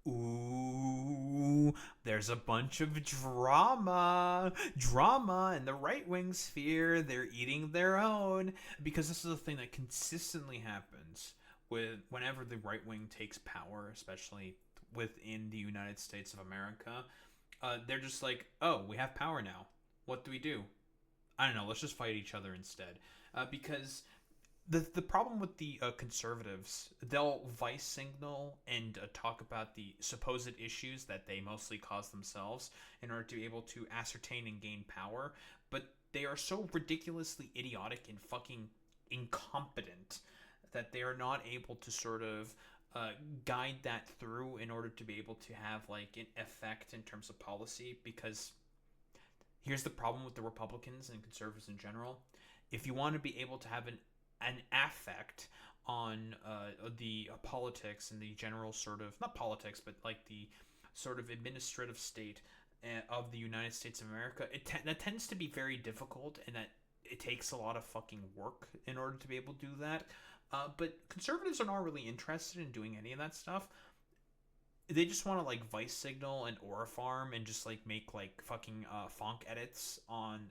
Ooh, there's a bunch of drama in the right wing sphere. They're eating their own because this is a thing that consistently happens with whenever the right wing takes power, especially within the United States of America. They're just like, oh, we have power now. What do we do? I don't know. Let's just fight each other instead. Because the problem with the conservatives, they'll vice signal and talk about the supposed issues that they mostly cause themselves in order to be able to ascertain and gain power, but they are so ridiculously idiotic and fucking incompetent that they are not able to sort of guide that through in order to be able to have like an effect in terms of policy. Because here's the problem with the Republicans and conservatives in general: if you want to be able to have an affect on the politics and the general sort of, not politics, but like the sort of administrative state of the United States of America, that tends to be very difficult, and that it takes a lot of fucking work in order to be able to do that. But conservatives are not really interested in doing any of that stuff. They just want to like vice signal and aura farm and just like make like fucking fonk edits on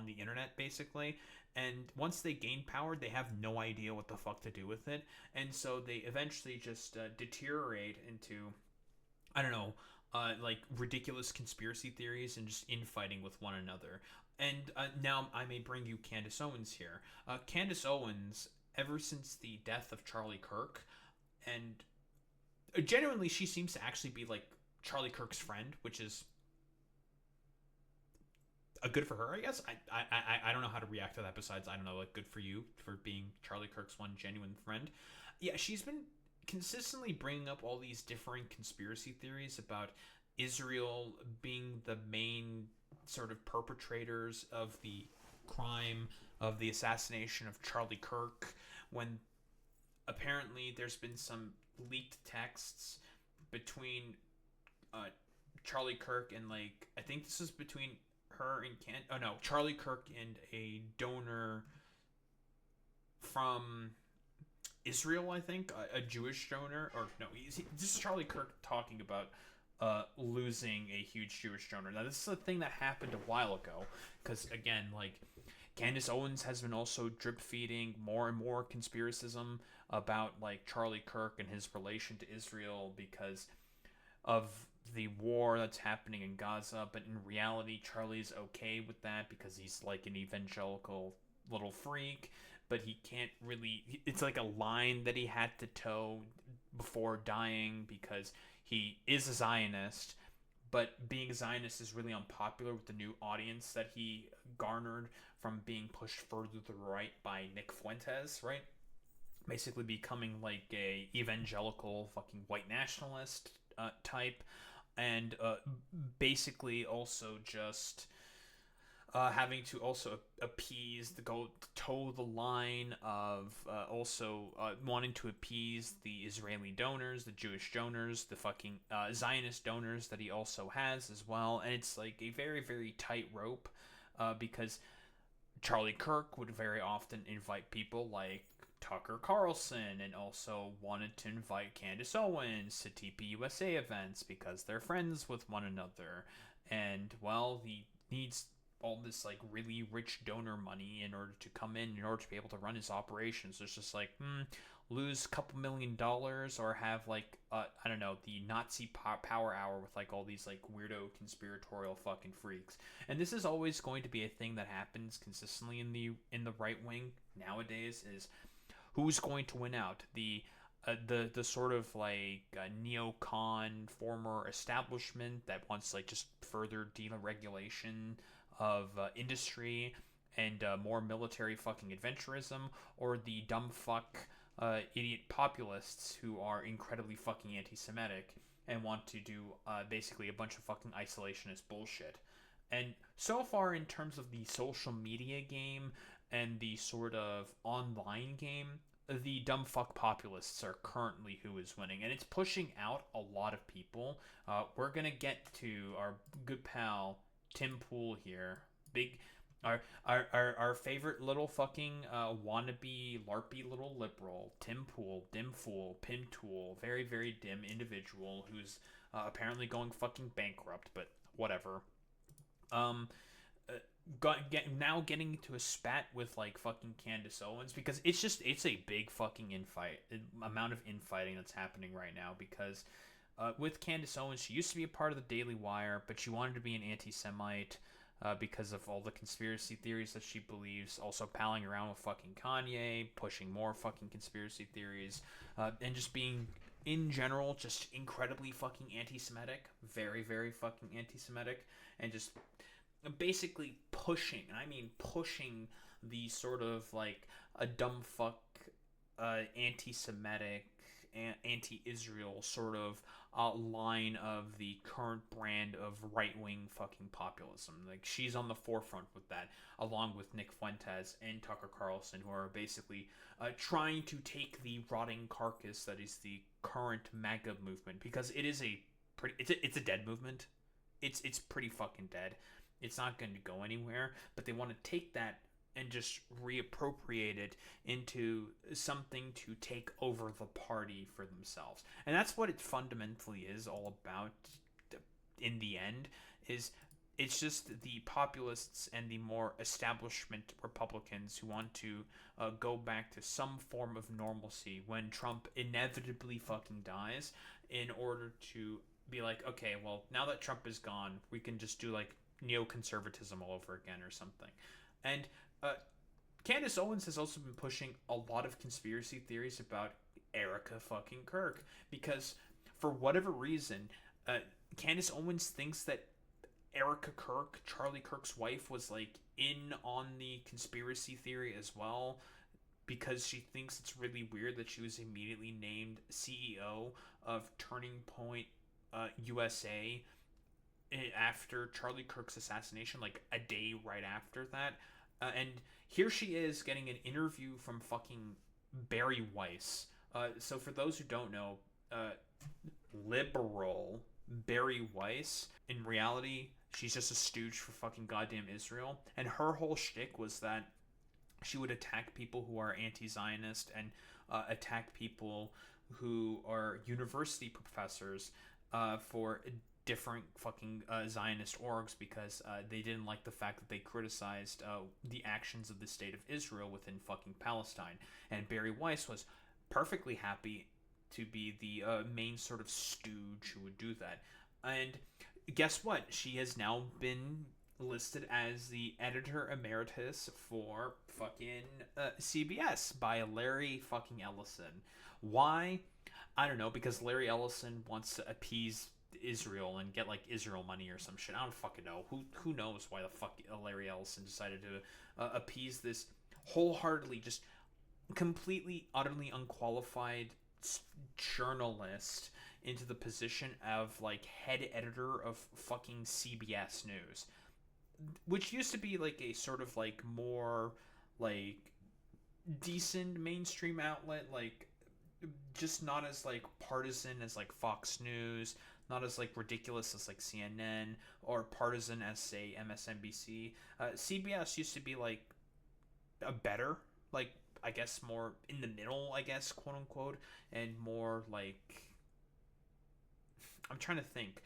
the internet basically. And once they gain power, they have no idea what the fuck to do with it, and so they eventually just deteriorate into, I don't know, like ridiculous conspiracy theories and just infighting with one another. And now I may bring you Candace Owens here. Candace Owens, ever since the death of Charlie Kirk, and genuinely, she seems to actually be like Charlie Kirk's friend, which is a good for her, I guess. I don't know how to react to that. Besides, I don't know, like good for you for being Charlie Kirk's one genuine friend. Yeah, she's been consistently bringing up all these different conspiracy theories about Israel being the main sort of perpetrators of the crime of the assassination of Charlie Kirk, when apparently there's been some leaked texts between uh, Charlie Kirk and like, I think this is between her and Charlie Kirk and a donor from Israel, I think, a Jewish donor, or no, this is Charlie Kirk talking about losing a huge Jewish donor. Now, this is a thing that happened a while ago, because again, like Candace Owens has been also drip feeding more and more conspiracism about like Charlie Kirk and his relation to Israel because of the war that's happening in Gaza. But in reality, Charlie's okay with that because he's like an evangelical little freak. But he can't really. It's like a line that he had to toe before dying because he is a Zionist. But being a Zionist is really unpopular with the new audience that he garnered from being pushed further to the right by Nick Fuentes, right? Basically becoming like a evangelical fucking white nationalist type, and basically also just having to also appease the go toe the line of also wanting to appease the Israeli donors, the Jewish donors, the fucking Zionist donors that he also has as well, and it's like a very very tight rope because Charlie Kirk would very often invite people like Tucker Carlson, and also wanted to invite Candace Owens to TPUSA events because they're friends with one another. And well, he needs all this like really rich donor money in order to come in order to be able to run his operations. So it's just like, lose a couple $1,000,000 or have like I don't know, the Nazi power hour with like all these like weirdo conspiratorial fucking freaks. And this is always going to be a thing that happens consistently in the right wing nowadays, is who's going to win out? The sort of like neocon former establishment that wants like just further deregulation of industry and more military fucking adventurism, or the dumb fuck idiot populists who are incredibly fucking anti-Semitic and want to do basically a bunch of fucking isolationist bullshit. And so far, in terms of the social media game and the sort of online game, the dumb fuck populists are currently who is winning, and it's pushing out a lot of people. We're gonna get to our good pal Tim Pool here, big Our favorite little fucking wannabe larpy little liberal, Tim Pool, dim fool, pin tool, very very dim individual who's apparently going fucking bankrupt, but whatever. Um, Now getting into a spat with like fucking Candace Owens because it's a big fucking amount of infighting that's happening right now because with Candace Owens, she used to be a part of the Daily Wire, but she wanted to be an anti-Semite because of all the conspiracy theories that she believes. Also, palling around with fucking Kanye, pushing more fucking conspiracy theories, and just being in general just incredibly fucking anti-Semitic, very very fucking anti-Semitic, and just basically pushing, and I mean pushing the sort of like a dumb fuck, anti-Semitic, anti-Israel sort of line of the current brand of right-wing fucking populism. Like she's on the forefront with that, along with Nick Fuentes and Tucker Carlson, who are basically trying to take the rotting carcass that is the current MAGA movement, because it is a pretty, it's a dead movement. It's pretty fucking dead. It's not going to go anywhere, but they want to take that and just reappropriate it into something to take over the party for themselves. And that's what it fundamentally is all about in the end, is it's just the populists and the more establishment Republicans who want to go back to some form of normalcy when Trump inevitably fucking dies, in order to be like, okay, well, now that Trump is gone, we can just do like neoconservatism all over again or something. And Candace Owens has also been pushing a lot of conspiracy theories about Erica fucking Kirk, because for whatever reason, Candace Owens thinks that Erica Kirk, Charlie Kirk's wife, was like in on the conspiracy theory as well, because she thinks it's really weird that she was immediately named CEO of Turning Point USA after Charlie Kirk's assassination, like a day right after that. And here she is getting an interview from fucking Barry Weiss. So for those who don't know, liberal Barry Weiss, in reality, she's just a stooge for fucking goddamn Israel. And her whole shtick was that she would attack people who are anti-Zionist and attack people who are university professors for different fucking Zionist orgs, because they didn't like the fact that they criticized the actions of the state of Israel within fucking Palestine. And Barry Weiss was perfectly happy to be the main sort of stooge who would do that. And guess what? She has now been listed as the editor emeritus for fucking CBS by Larry fucking Ellison. Why? I don't know, because Larry Ellison wants to appease Israel and get like Israel money or some shit. I don't fucking know. Who knows why the fuck Larry Ellison decided to appease this wholeheartedly, just completely, utterly unqualified journalist into the position of like head editor of fucking CBS News, which used to be like a sort of like more like decent mainstream outlet, like just not as like partisan as like Fox News, not as like ridiculous as like CNN, or partisan as say MSNBC. CBS used to be like a better, like I guess more in the middle, I guess, quote unquote, and more like, I'm trying to think,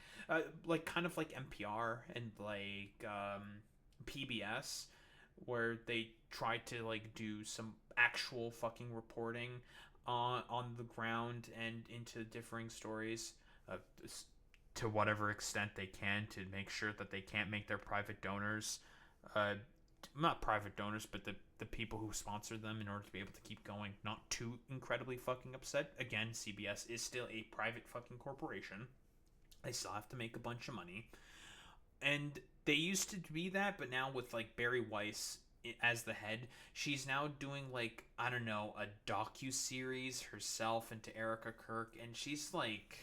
like kind of like NPR and like PBS, where they try to like do some actual fucking reporting on the ground and into differing stories, uh, to whatever extent they can, to make sure that they can't make their private donors, not private donors, but the people who sponsor them, in order to be able to keep going, not too incredibly fucking upset. Again, CBS is still a private fucking corporation. They still have to make a bunch of money. And they used to be that, but now with like Barry Weiss as the head, she's now doing like, I don't know, a docu-series herself into Erica Kirk, and she's like,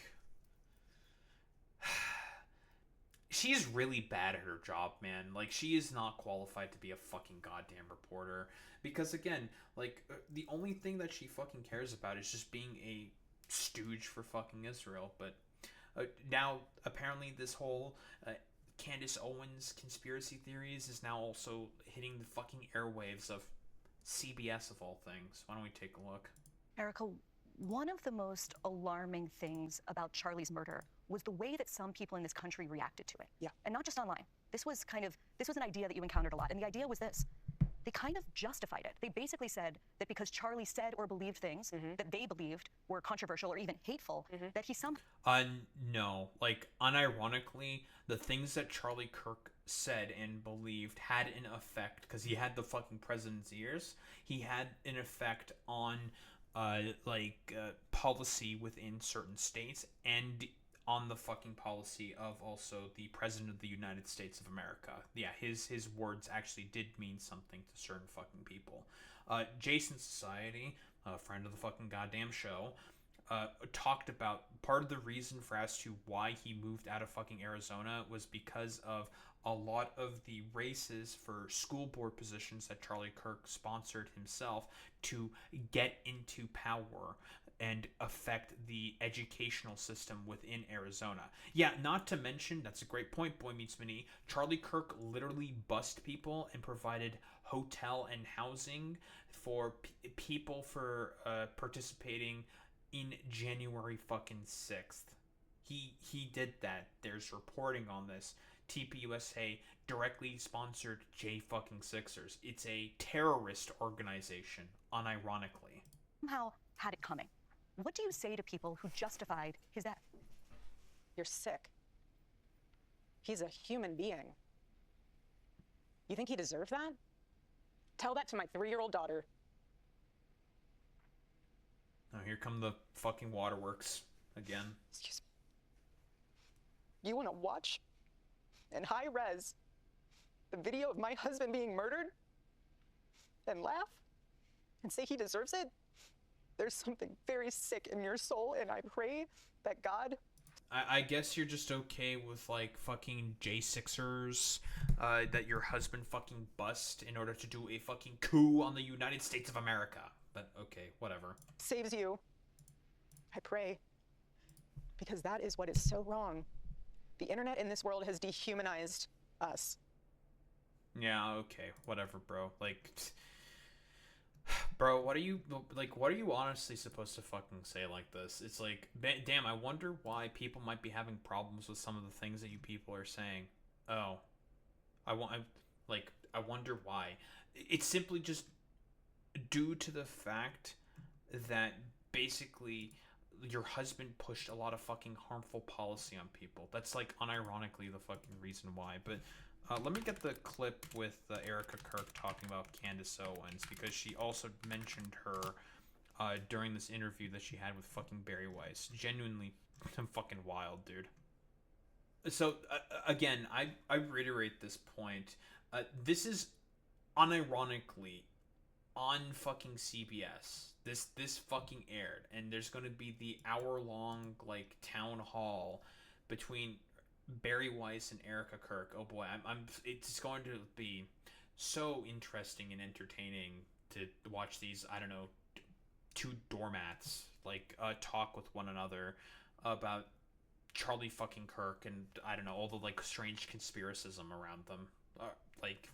she's really bad at her job, man. Like, she is not qualified to be a fucking goddamn reporter, because again, like, the only thing that she fucking cares about is just being a stooge for fucking Israel. But now apparently this whole Candace Owens' conspiracy theories is now also hitting the fucking airwaves of CBS of all things. Why don't we take a look? Erica, one of the most alarming things about Charlie's murder was the way that some people in this country reacted to it. Yeah. And not just online. This was an idea that you encountered a lot. And the idea was this. They kind of justified it. They basically said that because Charlie said or believed things that they believed were controversial or even hateful, that he No. Like, unironically, the things that Charlie Kirk said and believed had an effect, because he had the fucking president's ears. He had an effect on, policy within certain states, and on the fucking policy of also the president of the United States of America. Yeah, his words actually did mean something to certain fucking people. Jason Society, a friend of the fucking goddamn show, talked about part of the reason for as to why he moved out of fucking Arizona was because of a lot of the races for school board positions that Charlie Kirk sponsored himself to get into power and affect the educational system within Arizona. Yeah, not to mention, that's a great point, Boy Meets Minnie, Charlie Kirk literally bussed people and provided hotel and housing for people for participating in January fucking 6th. He did that. There's reporting on this. TPUSA directly sponsored J fucking Sixers. It's a terrorist organization, unironically. somehow had it coming. What do you say to people who justified his death? You're sick. He's a human being. You think he deserved that? Tell that to my 3-year-old daughter. Oh, here come the fucking waterworks again. Excuse me. You want to watch in high res the video of my husband being murdered and laugh and say he deserves it? There's something very sick in your soul, and I pray that God... I guess you're just okay with, like, fucking J6ers that your husband fucking bust in order to do a fucking coup on the United States of America. But, okay, whatever. Saves you. I pray. Because that is what is so wrong. The internet in this world has dehumanized us. Yeah, okay, whatever, bro. Like... Bro, what are you honestly supposed to fucking say like this? It's like, damn, I wonder why people might be having problems with some of the things that you people are saying. Oh. I wonder why. It's simply just due to the fact that basically your husband pushed a lot of fucking harmful policy on people. That's, like, unironically the fucking reason why, but... let me get the clip with Erica Kirk talking about Candace Owens, because she also mentioned her during this interview that she had with fucking Barry Weiss. Genuinely fucking wild, dude. So, again, I reiterate this point. This is unironically on fucking CBS. This fucking aired, and there's going to be the hour-long, like, town hall between Barry Weiss and Erica Kirk. Oh boy, it's going to be so interesting and entertaining to watch these, I don't know, two doormats like talk with one another about Charlie fucking Kirk and, I don't know, all the, like, strange conspiracism around them. Like,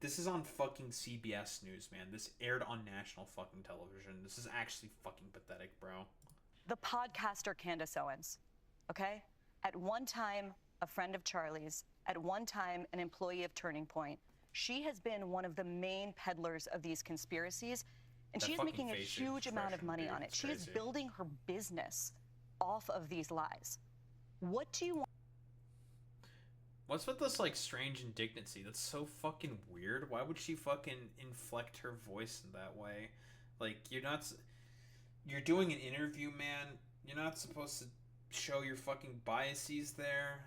this is on fucking CBS News, man. This aired on national fucking television. This is actually fucking pathetic, bro. The podcaster Candace Owens. Okay? At one time, a friend of Charlie's, at one time, an employee of Turning Point. She has been one of the main peddlers of these conspiracies, and That she is fucking making a face huge amount of expression, money dude, on it. it's She is crazy. building her business off of these lies. What do you want? What's with this, like, strange indignancy? That's so fucking weird. Why would she fucking inflect her voice in that way? Like, you're doing an interview, man. You're not supposed to show your fucking biases there.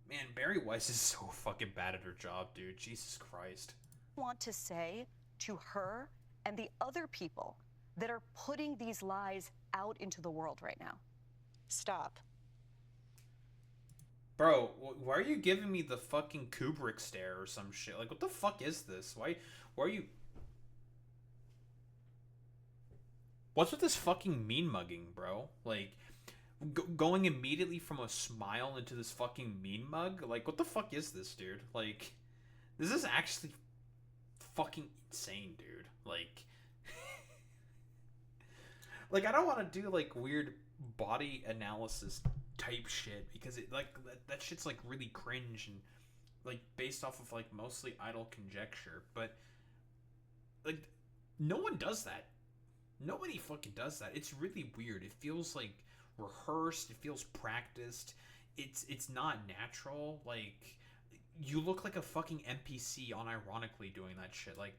Man, Barry Weiss is so fucking bad at her job, dude. Jesus Christ. Want to say to her and the other people that are putting these lies out into the world right now? Stop. Bro, why are you giving me the fucking Kubrick stare or some shit? Like, what the fuck is this? Why are you... What's with this fucking mean mugging, bro? Like, going immediately from a smile into this fucking mean mug. Like, what the fuck is this, dude? Like, this is actually fucking insane, dude. Like, like I don't want to do like weird body analysis type shit because it like that shit's like really cringe and like based off of like mostly idle conjecture. But like, no one does that. Nobody fucking does that. It's really weird. It feels like rehearsed. It feels practiced. It's not natural. Like, you look like a fucking NPC unironically doing that shit. Like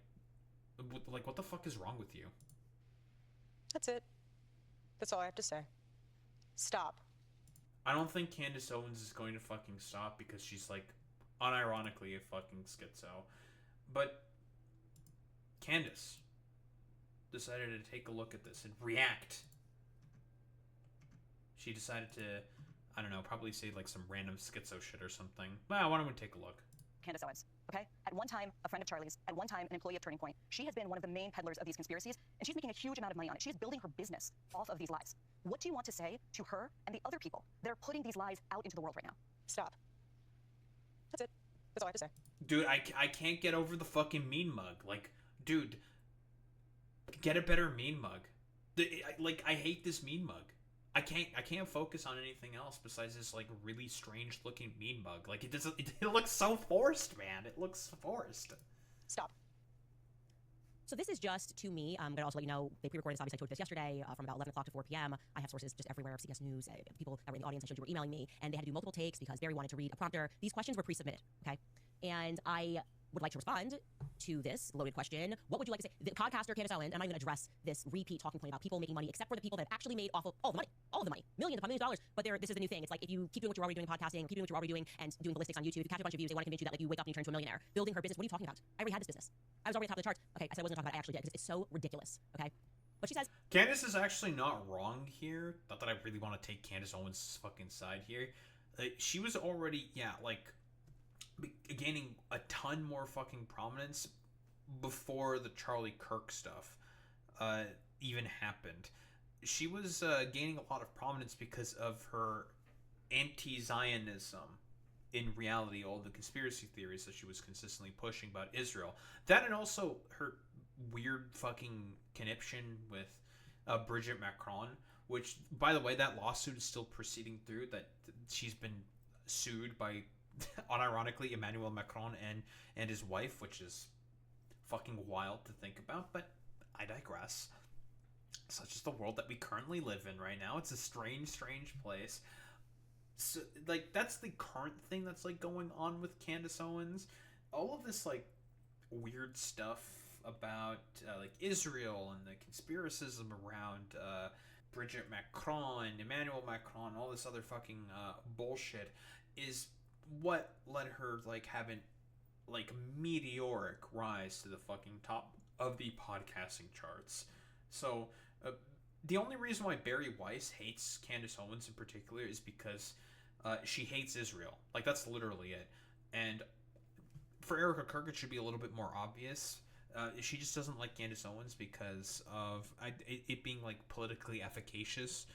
what the fuck is wrong with you? That's it. That's all I have to say. Stop. I don't think Candace Owens is going to fucking stop because she's like unironically a fucking schizo. But Candace decided to take a look at this and react. She decided to, I don't know, probably say like some random schizo shit or something. Well, why don't we take a look? Candace Owens, okay? At one time, a friend of Charlie's, at one time, an employee of Turning Point. She has been one of the main peddlers of these conspiracies, and she's making a huge amount of money on it. She is building her business off of these lies. What do you want to say to her and the other people that are putting these lies out into the world right now? Stop. That's it. That's all I have to say. Dude, I can't get over the fucking mean mug. Like, dude, get a better mean mug. I hate this mean mug. I can't focus on anything else besides this like really strange looking mean mug. Like, it looks so forced, man. It looks forced. Stop. So this is just to me, but also let you know, they pre-recorded this, obviously I told you this yesterday, from about 11 o'clock to 4 p.m. I have sources just everywhere of CBS News, people that were in the audience I showed you were emailing me, and they had to do multiple takes because Barry wanted to read a prompter. These questions were pre-submitted, okay? And I would like to respond to this loaded question. What would you like to say? The podcaster Candace Owens, I'm not even going to address this repeat talking point about people making money, except for the people that actually made off of all the money, millions upon millions of dollars. But this is the new thing. It's like if you keep doing what you're already doing in podcasting, keep doing what you're already doing and doing ballistics on YouTube, if you catch a bunch of views, they want to convince you that like you wake up and you turn into a millionaire. Building her business. What are you talking about? I already had this business. I was already top of the charts. Okay, I said I wasn't going to talk about it. I actually did because it's so ridiculous. Okay, but she says Candace is actually not wrong here. Not that I really want to take Candace Owens' fucking side here. She was already gaining a ton more fucking prominence before the Charlie Kirk stuff even happened. She was gaining a lot of prominence because of her anti-Zionism. In reality, all the conspiracy theories that she was consistently pushing about Israel. That and also her weird fucking conniption with Bridget Macron, which, by the way, that lawsuit is still proceeding through. That she's been sued by, unironically, Emmanuel Macron and his wife, which is fucking wild to think about, but I digress. Such is the world that we currently live in right now. It's a strange, strange place. So, like, that's the current thing that's, like, going on with Candace Owens. All of this, like, weird stuff about, like, Israel and the conspiracism around Bridget Macron, Emmanuel Macron, all this other fucking bullshit is what let her, like, have an, like, meteoric rise to the fucking top of the podcasting charts. So, the only reason why Barry Weiss hates Candace Owens in particular is because she hates Israel. Like, that's literally it. And for Erica Kirk, it should be a little bit more obvious. She just doesn't like Candace Owens because of it being, like, politically efficacious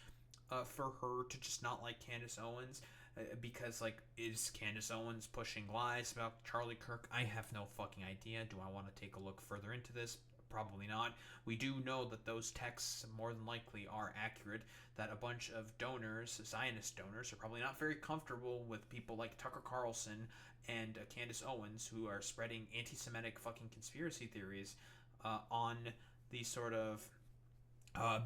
for her to just not like Candace Owens. Because, like, is Candace Owens pushing lies about Charlie Kirk? I have no fucking idea. Do I want to take a look further into this? Probably not. We do know that those texts more than likely are accurate, that a bunch of donors, Zionist donors, are probably not very comfortable with people like Tucker Carlson and Candace Owens, who are spreading anti-Semitic fucking conspiracy theories on the sort of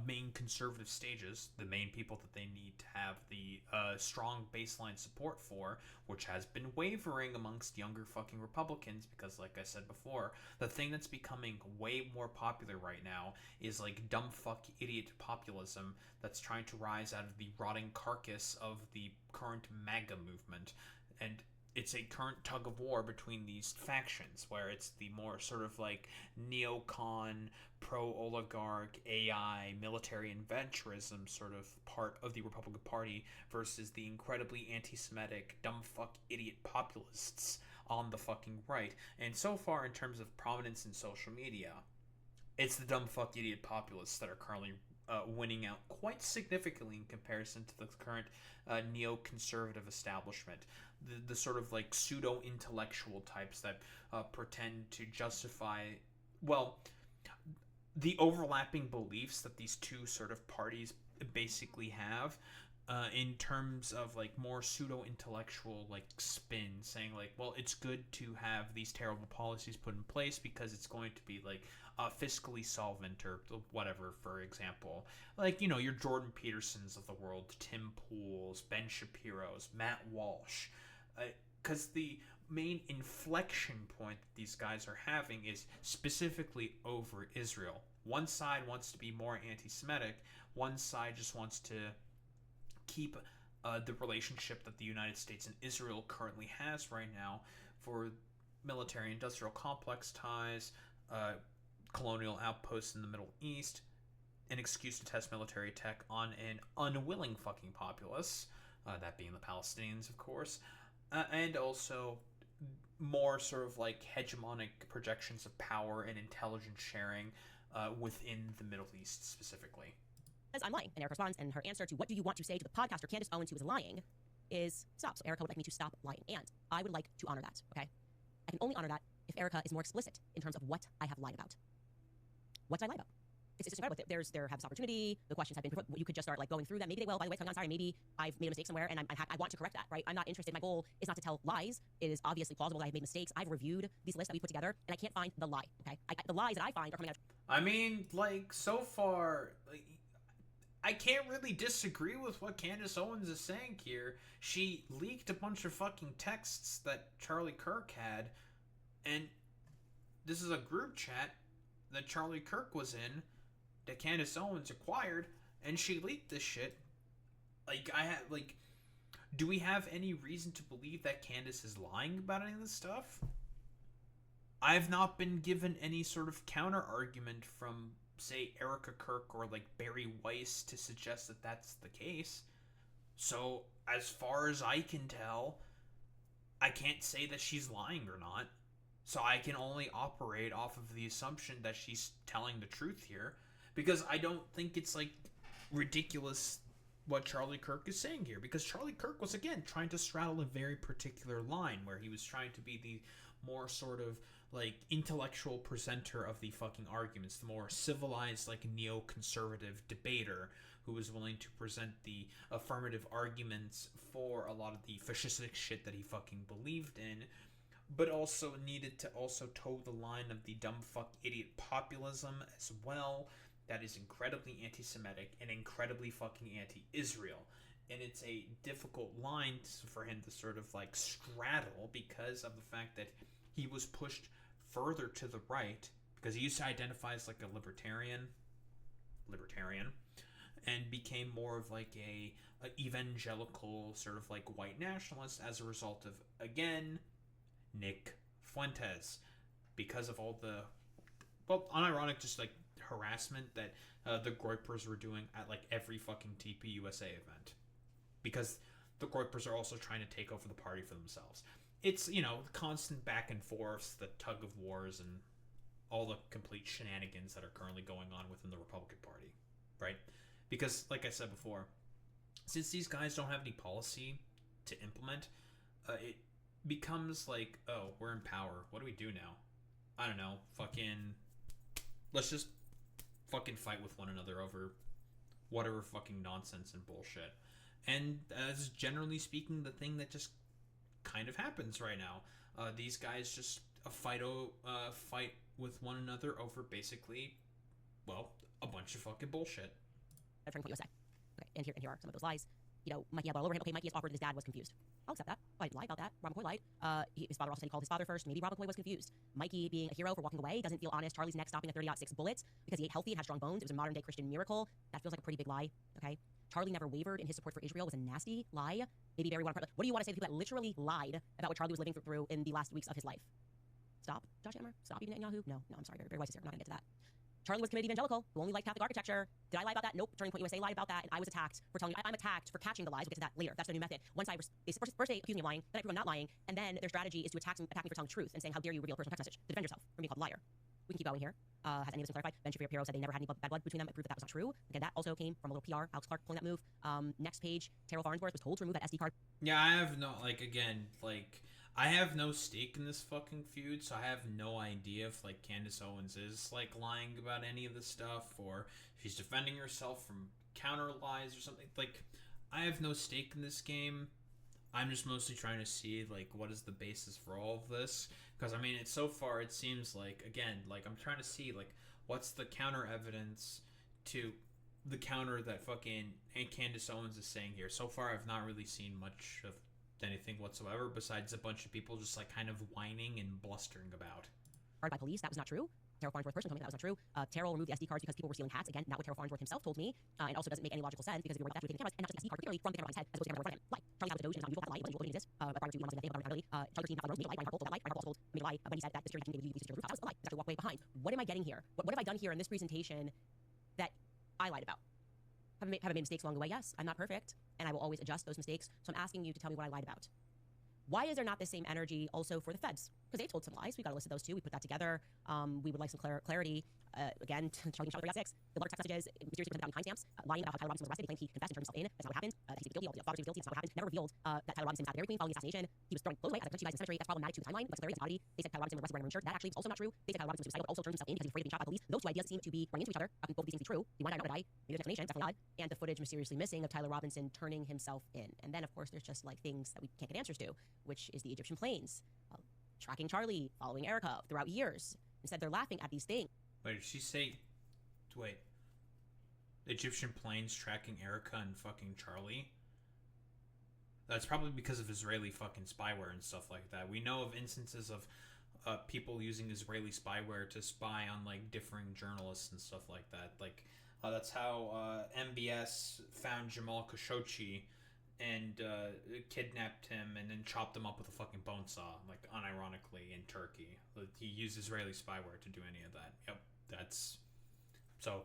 main conservative stages, the main people that they need to have the strong baseline support for, which has been wavering amongst younger fucking Republicans because, like I said before, the thing that's becoming way more popular right now is, like, dumb fuck idiot populism that's trying to rise out of the rotting carcass of the current MAGA movement. And it's a current tug of war between these factions, where it's the more sort of like neocon, pro-oligarch, AI, military adventurism sort of part of the Republican Party versus the incredibly anti-Semitic, dumb fuck idiot populists on the fucking right. And so far, in terms of prominence in social media, it's the dumb fuck idiot populists that are currently winning out quite significantly in comparison to the current neoconservative establishment. The sort of like pseudo-intellectual types that pretend to justify, well, the overlapping beliefs that these two sort of parties basically have, in terms of like more pseudo-intellectual like spin, saying like, well, it's good to have these terrible policies put in place because it's going to be like fiscally solvent or whatever. For example, like, you know, your Jordan Petersons of the world, Tim Pools, Ben Shapiro's, Matt Walsh, because the main inflection point that these guys are having is specifically over Israel. One side wants to be more anti-Semitic, one side just wants to keep the relationship that the United States and Israel currently has right now for military-industrial complex ties, colonial outposts in the Middle East, an excuse to test military tech on an unwilling fucking populace, that being the Palestinians, of course, and also more sort of like hegemonic projections of power and intelligence sharing within the Middle East specifically. Says I'm lying. And Erica responds, and her answer to what do you want to say to the podcaster Candace Owens who is lying is stop. So Erica would like me to stop lying. And I would like to honor that, okay? I can only honor that if Erica is more explicit in terms of what I have lied about. What did I lie about? It's just incredible. There have this opportunity. The questions have been, you could just start like going through them. Maybe they will. By the way, I'm sorry. Maybe I've made a mistake somewhere and I want to correct that, right? I'm not interested. My goal is not to tell lies. It is obviously plausible that I've made mistakes. I've reviewed these lists that we put together and I can't find the lie, okay? The lies that I find are coming out. I mean, like, so far, like, I can't really disagree with what Candace Owens is saying here. She leaked a bunch of fucking texts that Charlie Kirk had, and this is a group chat that Charlie Kirk was in that Candace Owens acquired, and she leaked this shit. Like, do we have any reason to believe that Candace is lying about any of this stuff? I've not been given any sort of counter argument from, say, Erica Kirk or like Barry Weiss to suggest that that's the case. So as far as I can tell, I can't say that she's lying or not. So I can only operate off of the assumption that she's telling the truth here, because I don't think it's like ridiculous what Charlie Kirk is saying here, because Charlie Kirk was again trying to straddle a very particular line where he was trying to be the more sort of like intellectual presenter of the fucking arguments, the more civilized like neoconservative debater who was willing to present the affirmative arguments for a lot of the fascistic shit that he fucking believed in, but also needed to also toe the line of the dumb fuck idiot populism as well. That is incredibly anti-Semitic and incredibly fucking anti-Israel. And it's a difficult line for him to sort of like straddle because of the fact that he was pushed further to the right because he used to identify as like a libertarian, and became more of like a evangelical sort of like white nationalist as a result of, again, Nick Fuentes, because of all the, well, unironic just like harassment that the Groypers were doing at like every fucking TPUSA event, because the Groypers are also trying to take over the party for themselves. It's, you know, constant back and forth, the tug of wars, and all the complete shenanigans that are currently going on within the Republican Party, right? Because, like I said before, since these guys don't have any policy to implement, it becomes like, oh, we're in power. What do we do now? I don't know. Fucking, let's just fucking fight with one another over whatever fucking nonsense and bullshit. And as generally speaking, the thing that just kind of happens right now. These guys just fight with one another over basically, well, a bunch of fucking bullshit. USA. Okay, and here are some of those lies. You know, Mikey had all over him. Okay, Mikey has offered that his dad was confused. I'll accept that. I didn't lie about that. Rob McCoy lied. His father also said he called his father first. Maybe Rob McCoy was confused. Mikey being a hero for walking away doesn't feel honest. Charlie's neck stopping at 30-06 bullets because he ate healthy and had strong bones. It was a modern day Christian miracle. That feels like a pretty big lie. Okay. Charlie never wavered in his support for Israel was a nasty lie. Maybe Barry wanted. What do you want to say to people that literally lied about what Charlie was living through in the last weeks of his life? Stop, Josh Hammer. Stop even Netanyahu. No, I'm sorry. Barry Weiss is here. We're not gonna get to that. Charlie was a committed evangelical who only liked Catholic architecture. Did I lie about that? Nope. Turning Point USA lied about that, and I was attacked for telling you. I'm attacked for catching the lies. We'll get to that later. That's the new method. One side, they first they accuse me of lying, then I prove I'm not lying, and then their strategy is to attack me for telling truth and saying, how dare you reveal a personal text message to defend yourself from being called a liar. We can keep going here. Has any of this been clarified? Ben Shapiro said they never had any bad blood between them. It proved that that was not true. Again, that also came from a little PR. Alex Clark pulling that move. Next page, Terrell Farnsworth was told to remove that SD card. Yeah, I have no, like, again, like, I have no stake in this fucking feud, so I have no idea if, like, Candace Owens is, like, lying about any of this stuff, or if she's defending herself from counter lies or something. Like, I have no stake in this game. I'm just mostly trying to see, like, what is the basis for all of this. Because, I mean, it's so far, it seems like, again, like, I'm trying to see, like, what's the counter evidence to the counter that fucking Candace Owens is saying here. So far, I've not really seen much of anything whatsoever, besides a bunch of people just, like, kind of whining and blustering about. By police, that was not true. Terrell Farnsworth personally told me that was not true. Terrell removed the SD cards because people were stealing hats. Again, not what Terrell Farnsworth himself told me. And also doesn't make any logical sense because if you were like that, you would take the cameras and not just the SD card, particularly from the camera on his head, as opposed to the camera in front of him. Lie. Charlie had a doge and it's not unusual to lie. It wasn't unusual to exist. Prior to Elon Musk's day about accountability, Charlie Kirk made a lie. Ryan Hart told that lie. Ryan Hart also made a lie when he said that the security team gave you these rooftops. That was a lie. It's actually walk way behind. What am I getting here? What have I done here in this presentation that I lied about? Have I made mistakes along the way? Yes. I'm not perfect, and I will always adjust those mistakes. So I'm asking you to tell me what I lied about. Why is there not the same energy also for the feds? Because they told some lies. We got a list of those too. We put that together. We would like some clarity. Again, Charlie 3.6. The letter text messages mysteriously presented out in timestamps, lying about how Tyler Robinson was arrested. He claimed he confessed and turned himself in. That's not what happened. That he was guilty. All the fathers he was guilty. That's not what happened. Never revealed that Tyler Robinson was at the Dairy Queen following the assassination. He was throwing clothes away as I country guys in the cemetery. That's problematic to the timeline. That's hilarious. Commodity. They said Tyler Robinson was arrested wearing a shirt. That actually is also not true. They said Tyler Robinson was suicidal, but also turned himself in because he was afraid of being shot by police. Those two ideas seem to be running into each other. I think both of these things be true. You want to die, not die. Maybe there's an explanation. It's definitely odd. And the footage mysteriously missing of Tyler Robinson turning himself in. And then, of course, there's just like things that we can't get answers to, which is the Egyptian planes, tracking Charlie, following Erica throughout years. Instead, they're laughing at these things. Wait, did she say... Wait. Egyptian planes tracking Erica and fucking Charlie? That's probably because of Israeli fucking spyware and stuff like that. We know of instances of people using Israeli spyware to spy on, like, differing journalists and stuff like that. Like, that's how MBS found Jamal Khashoggi and kidnapped him and then chopped him up with a fucking bone saw, like, unironically, in Turkey. He used Israeli spyware to do any of that. Yep, that's... So,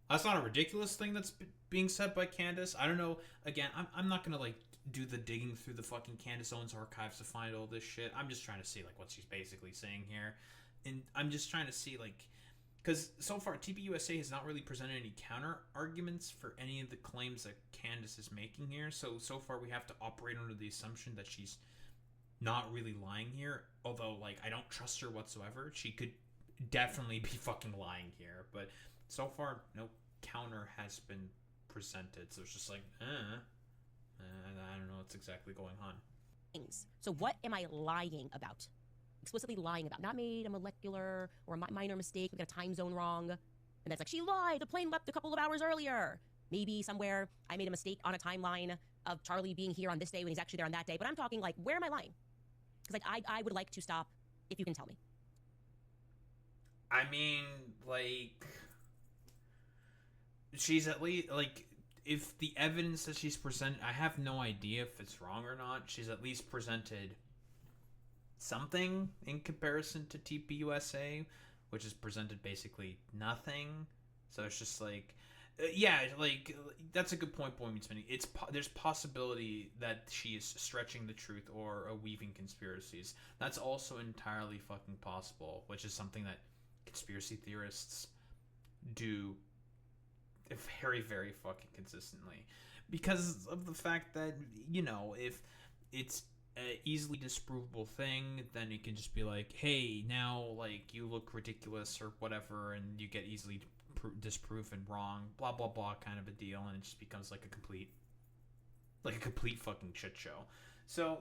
that's not a ridiculous thing that's being said by Candace. I don't know. Again, I'm not going to, like, do the digging through the fucking Candace Owens archives to find all this shit. I'm just trying to see, like, what she's basically saying here. And I'm just trying to see, like... Because so far, TPUSA has not really presented any counter arguments for any of the claims that Candace is making here. So far, we have to operate under the assumption that she's not really lying here. Although, like, I don't trust her whatsoever. She could definitely be fucking lying here. But so far, no counter has been presented. So it's just like, I don't know what's exactly going on. So what am I lying about? Explicitly lying about. Not made a molecular or a minor mistake. We got a time zone wrong. And that's like, she lied. The plane left a couple of hours earlier. Maybe somewhere I made a mistake on a timeline of Charlie being here on this day when he's actually there on that day. But I'm talking like, where am I lying? Because like, I would like to stop if you can tell me. I mean, like, she's at least, like, if the evidence that she's presented, I have no idea if it's wrong or not. She's at least presented something in comparison to TPUSA, which is presented basically nothing. So it's just like, yeah, like, that's a good point, Boy Meets Mini. There's possibility that she is stretching the truth or weaving conspiracies. That's also entirely fucking possible, which is something that conspiracy theorists do very, very fucking consistently, because of the fact that, you know, if it's an easily disprovable thing, then it can just be like, hey, now, like, you look ridiculous or whatever, and you get easily disproven wrong, blah blah blah, kind of a deal, and it just becomes like a complete fucking shit show. So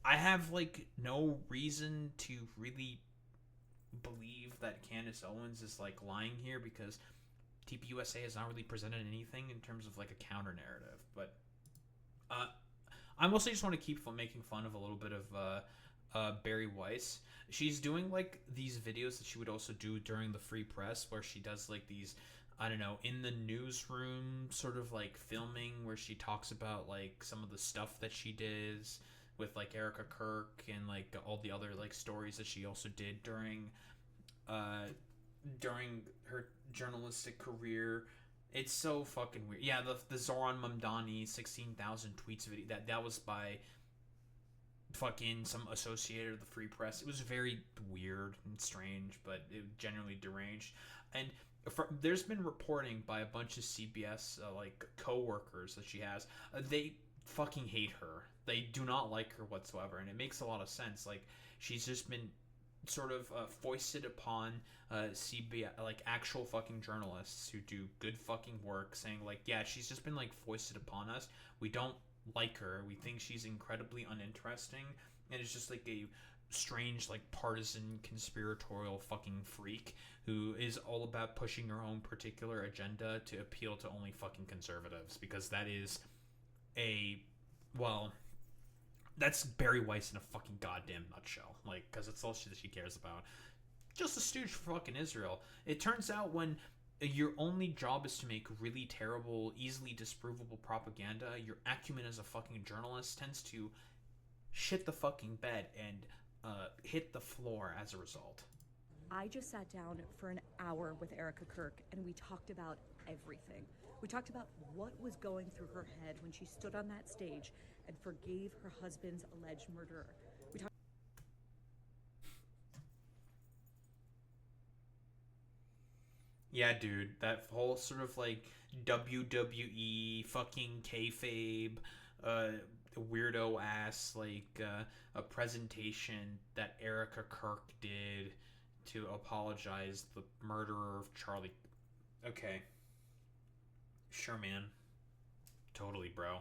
I have, like, no reason to really believe that Candace Owens is, like, lying here, because TPUSA has not really presented anything in terms of, like, a counter narrative. But I mostly just want to keep making fun of a little bit of Barry Weiss. She's doing, like, these videos that she would also do during the Free Press, where she does, like, these, I don't know, in the newsroom sort of, like, filming, where she talks about, like, some of the stuff that she does with, like, Erica Kirk and, like, all the other, like, stories that she also did during her journalistic career. It's so fucking weird. Yeah, the Zoran Mamdani 16,000 tweets video, that was by fucking some associated of the Free Press. It was very weird and strange, but it generally deranged. And there's been reporting by a bunch of CBS like co-workers that she has. They fucking hate her. They do not like her whatsoever, and it makes a lot of sense. Like, she's just been sort of foisted upon CBS, like actual fucking journalists who do good fucking work, saying like, yeah, she's just been like foisted upon us. We don't like her. We think she's incredibly uninteresting, and it's just like a strange, like, partisan conspiratorial fucking freak who is all about pushing her own particular agenda to appeal to only fucking conservatives, because that is that's Barry Weiss in a fucking goddamn nutshell. Like, because it's all shit that she cares about. Just a stooge for fucking Israel. It turns out when your only job is to make really terrible, easily disprovable propaganda, your acumen as a fucking journalist tends to shit the fucking bed and hit the floor as a result. I just sat down for an hour with Erica Kirk, and we talked about everything. We talked about what was going through her head when she stood on that stage and forgave her husband's alleged murderer. We talked. Yeah, dude, that whole sort of like WWE fucking kayfabe, weirdo ass like a presentation that Erica Kirk did to apologize the murderer of Charlie. Okay. Sure, man. Totally, bro.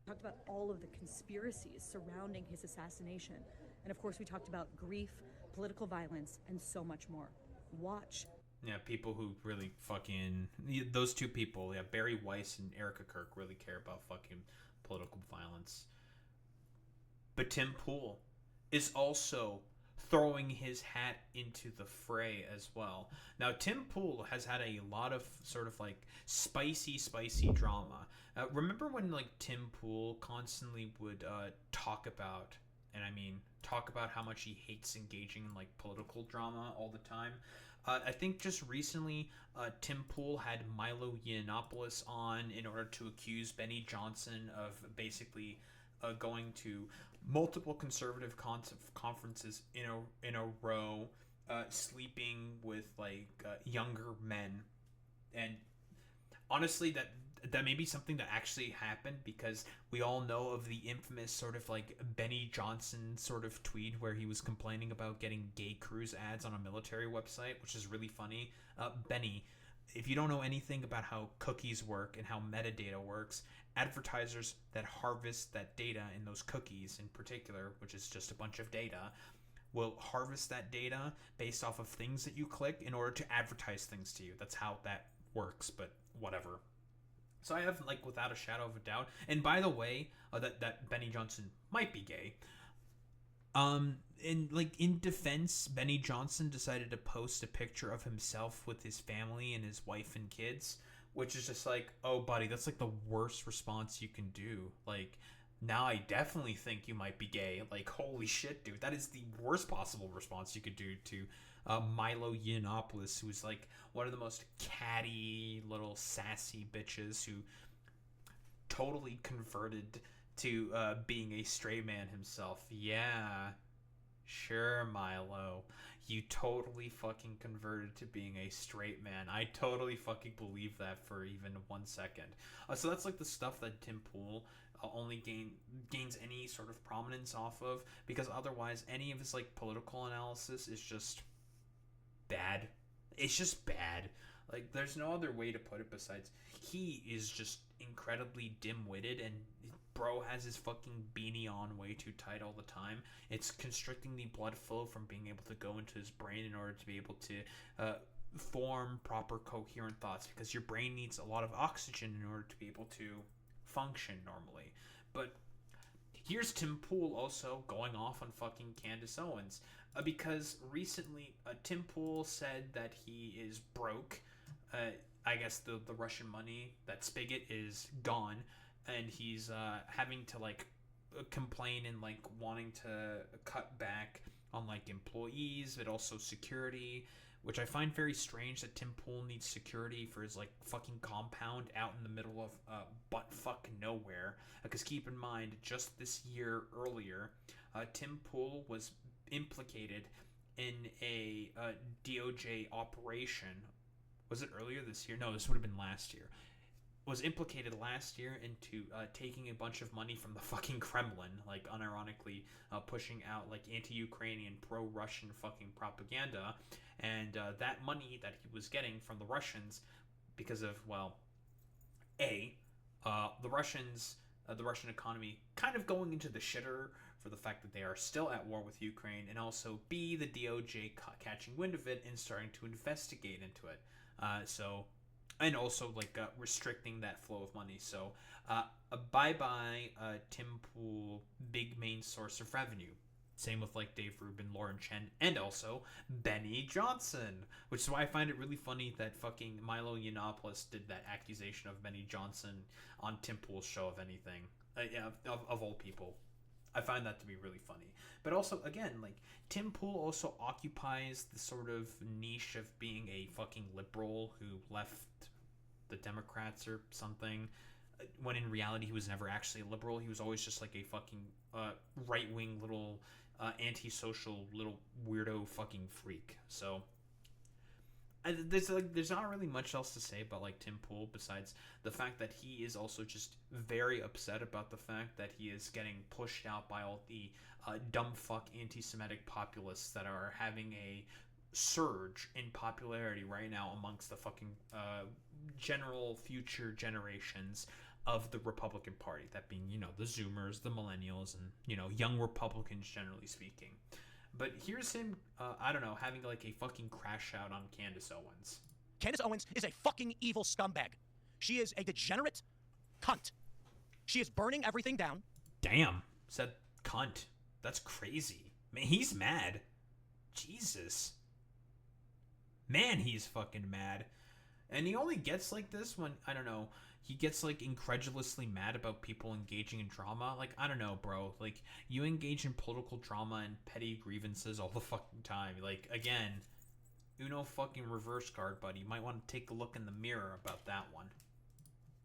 Talked about all of the conspiracies surrounding his assassination. And of course, we talked about grief, political violence, and so much more. Watch. Yeah, people who really fucking... Those two people, yeah, Barry Weiss and Erica Kirk, really care about fucking political violence. But Tim Pool is also throwing his hat into the fray as well. Now, Tim Pool has had a lot of sort of like spicy drama. Remember when like Tim Pool constantly would talk about how much he hates engaging in like political drama all the time? I think just recently, Tim Pool had Milo Yiannopoulos on in order to accuse Benny Johnson of basically going to multiple conservative conferences in a row, sleeping with like younger men, and honestly, that may be something that actually happened, because we all know of the infamous sort of like Benny Johnson sort of tweet where he was complaining about getting gay cruise ads on a military website, which is really funny. Benny, if you don't know anything about how cookies work and how metadata works, advertisers that harvest that data in those cookies in particular, which is just a bunch of data, will harvest that data based off of things that you click in order to advertise things to you. That's how that works, but whatever. So I have, like, without a shadow of a doubt, and by the way, that Benny Johnson might be gay. And like in defense, Benny Johnson decided to post a picture of himself with his family and his wife and kids, which is just like, oh buddy, that's like the worst response you can do. Like, now I definitely think you might be gay. Like, holy shit, dude, that is the worst possible response you could do to Milo Yiannopoulos, who's like one of the most catty little sassy bitches who totally converted to being a straight man himself. Yeah, sure, Milo, you totally fucking converted to being a straight man. I totally fucking believe that for even 1 second. So that's like the stuff that Tim Pool only gains any sort of prominence off of, because otherwise any of his like political analysis is just bad. It's just bad. Like, there's no other way to put it besides he is just incredibly dim-witted, and bro has his fucking beanie on way too tight all the time. It's constricting the blood flow from being able to go into his brain in order to be able to form proper coherent thoughts, because your brain needs a lot of oxygen in order to be able to function normally. But here's Tim Pool also going off on fucking Candace Owens, because recently Tim Pool said that he is broke. I guess the Russian money, that spigot, is gone, and he's having to like complain and like wanting to cut back on like employees, but also security, which I find very strange that Tim Pool needs security for his like fucking compound compound out in the middle of butt-fuck nowhere. Because keep in mind, just this year earlier, Tim Pool was implicated in a DOJ operation. Was it earlier this year? No, this would have been last year. Was implicated last year into taking a bunch of money from the fucking Kremlin, like unironically pushing out like anti-Ukrainian, pro-Russian fucking propaganda, and that money that he was getting from the Russians, because of the Russian economy kind of going into the shitter for the fact that they are still at war with Ukraine, and also B, the DOJ catching wind of it and starting to investigate into it. And also restricting that flow of money. So bye-bye Tim Pool, big main source of revenue. Same with like Dave Rubin, Lauren Chen, and also Benny Johnson, which is why I find it really funny that fucking Milo Yiannopoulos did that accusation of Benny Johnson on Tim Pool's show, of anything, of all people. I find that to be really funny. But also, again, like, Tim Pool also occupies the sort of niche of being a fucking liberal who left the Democrats or something, when in reality he was never actually a liberal. He was always just like a fucking right-wing little antisocial little weirdo fucking freak. So there's not really much else to say about like Tim Pool besides the fact that he is also just very upset about the fact that he is getting pushed out by all the dumb fuck anti-Semitic populists that are having a surge in popularity right now amongst the fucking general future generations of the Republican Party, that being, the Zoomers, the millennials, and, young Republicans generally speaking. But here's him, having like a fucking crash out on Candace Owens. Candace Owens is a fucking evil scumbag. She is a degenerate cunt. She is burning everything down. Damn, said cunt. That's crazy. Man, he's mad. Jesus. Man, he's fucking mad. And he only gets like this when, he gets like incredulously mad about people engaging in drama. Like, I don't know, bro. Like, you engage in political drama and petty grievances all the fucking time. Like, again, Uno fucking reverse card, buddy. You might want to take a look in the mirror about that one.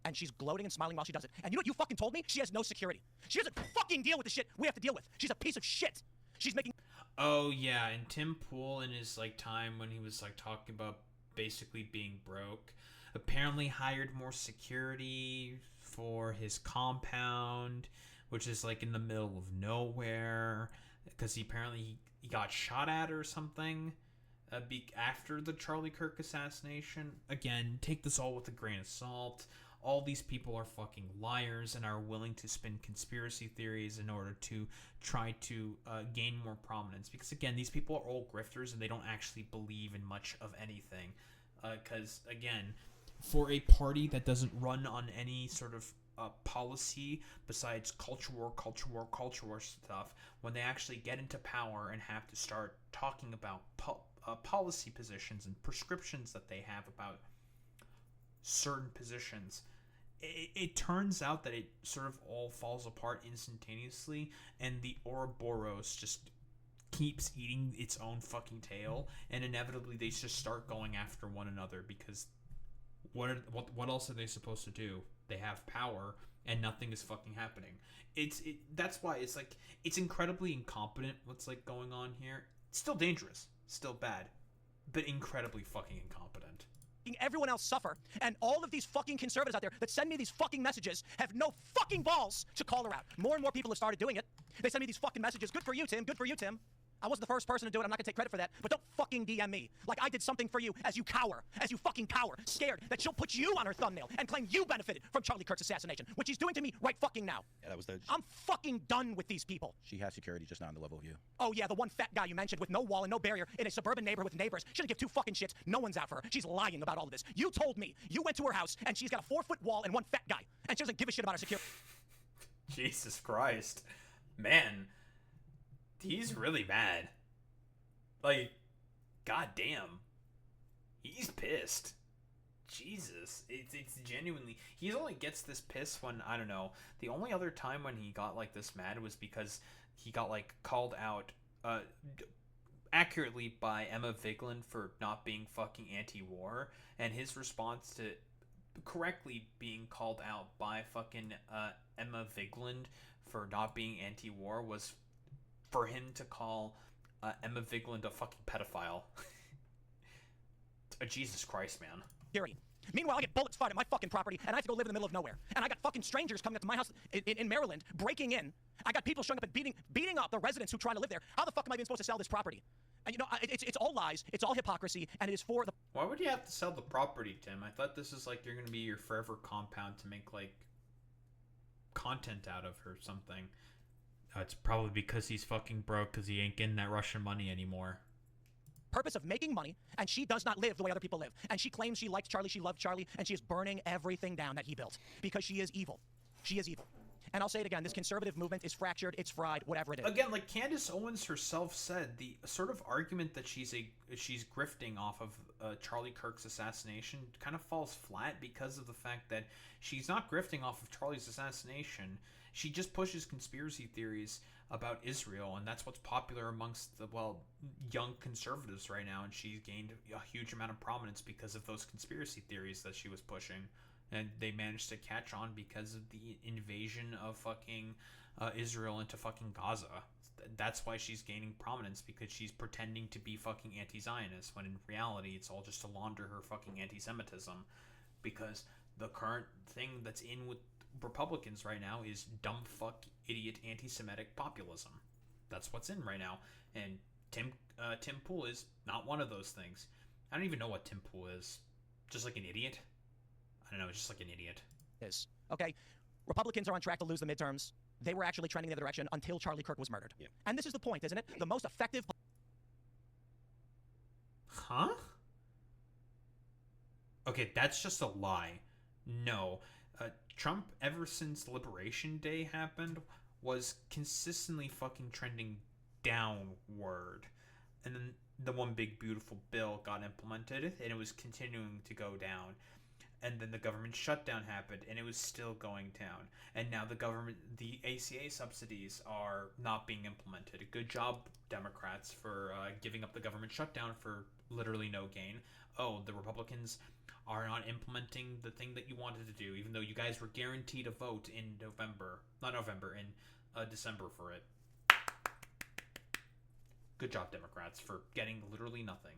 And she's gloating and smiling while she does it. And you know what you fucking told me? She has no security. She doesn't fucking deal with the shit we have to deal with. She's a piece of shit. She's making... Oh, yeah, and Tim Pool in his, time when he was, talking about basically being broke, apparently hired more security for his compound, which is, in the middle of nowhere, because he got shot at or something after the Charlie Kirk assassination. Again, take this all with a grain of salt. All these people are fucking liars and are willing to spin conspiracy theories in order to try to gain more prominence. Because, again, these people are all grifters and they don't actually believe in much of anything. Because, again, for a party that doesn't run on any sort of policy besides culture war stuff, when they actually get into power and have to start talking about policy positions and prescriptions that they have about certain positions, it turns out that it sort of all falls apart instantaneously, and the ouroboros just keeps eating its own fucking tail, and inevitably they just start going after one another, because what else are they supposed to do? They have power and nothing is fucking happening. That's why it's incredibly incompetent what's going on here. It's still dangerous, still bad, but incredibly fucking incompetent. Everyone else suffer, and all of these fucking conservatives out there that send me these fucking messages have no fucking balls to call her out. More and more people have started doing it. They send me these fucking messages. Good for you, Tim. Good for you, Tim. I wasn't the first person to do it. I'm not gonna take credit for that. But don't fucking DM me like I did something for you as you cower, as you fucking cower, scared that she'll put you on her thumbnail and claim you benefited from Charlie Kirk's assassination, which she's doing to me right fucking now. Yeah, that was the... I'm fucking done with these people. She has security, just not on the level of you. Oh yeah, the one fat guy you mentioned with no wall and no barrier in a suburban neighborhood with neighbors. She doesn't give two fucking shits. No one's out for her. She's lying about all of this. You told me you went to her house and she's got a 4-foot wall and one fat guy, and she doesn't give a shit about her security. Jesus Christ. Man, he's really mad. Goddamn. He's pissed. Jesus. It's genuinely... He only gets this pissed when, I don't know, the only other time when he got, this mad was because he got, called out, accurately by Emma Vigeland for not being fucking anti-war, and his response to correctly being called out by fucking Emma Vigeland for not being anti-war was for him to call Emma Vigeland a fucking pedophile. Jesus Christ, man. Period. Meanwhile, I get bullets fired at my fucking property, and I have to go live in the middle of nowhere. And I got fucking strangers coming up to my house in Maryland, breaking in. I got people showing up and beating up the residents who try to live there. How the fuck am I even supposed to sell this property? And it's all lies, it's all hypocrisy, and it is for the... Why would you have to sell the property, Tim? I thought this is like you're going to be your forever compound to make like content out of or something. It's probably because he's fucking broke because he ain't getting that Russian money anymore. Purpose of making money, and she does not live the way other people live. And she claims she likes Charlie, she loves Charlie, and she is burning everything down that he built because she is evil. She is evil. And I'll say it again, this conservative movement is fractured, it's fried, whatever it is. Again, like Candace Owens herself said, the sort of argument that she's grifting off of Charlie Kirk's assassination kind of falls flat because of the fact that she's not grifting off of Charlie's assassination. She just pushes conspiracy theories about Israel, and that's what's popular amongst the, young conservatives right now, and she's gained a huge amount of prominence because of those conspiracy theories that she was pushing. And they managed to catch on because of the invasion of fucking Israel into fucking Gaza. That's why she's gaining prominence, because she's pretending to be fucking anti-Zionist, when in reality it's all just to launder her fucking anti-Semitism. Because the current thing that's in with Republicans right now is dumb fuck idiot anti-Semitic populism. That's what's in right now. And Tim Pool is not one of those things. I don't even know what Tim Pool is. Just like an idiot? I don't know, just like an idiot. Okay? Republicans are on track to lose the midterms. They were actually trending in the other direction until Charlie Kirk was murdered. Yeah. And this is the point, isn't it? The most effective... Huh? Okay, that's just a lie. No. Trump, ever since Liberation Day happened, was consistently fucking trending downward. And then the one big beautiful bill got implemented, and it was continuing to go down. And then the government shutdown happened, and it was still going down. And now the ACA subsidies are not being implemented. Good job, Democrats, for giving up the government shutdown for literally no gain. Oh, the Republicans are not implementing the thing that you wanted to do, even though you guys were guaranteed a vote in December for it. Good job, Democrats, for getting literally nothing.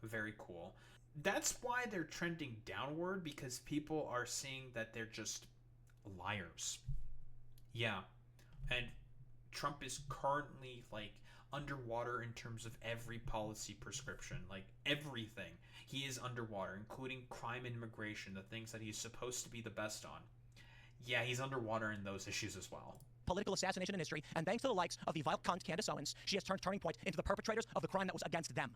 Very cool. That's why they're trending downward, because people are seeing that they're just liars. Yeah. And Trump is currently, underwater in terms of every policy prescription. Everything. He is underwater, including crime and immigration, the things that he's supposed to be the best on. Yeah, he's underwater in those issues as well. Political assassination in history, and thanks to the likes of the vile cunt Candace Owens, she has turned Turning Point into the perpetrators of the crime that was against them.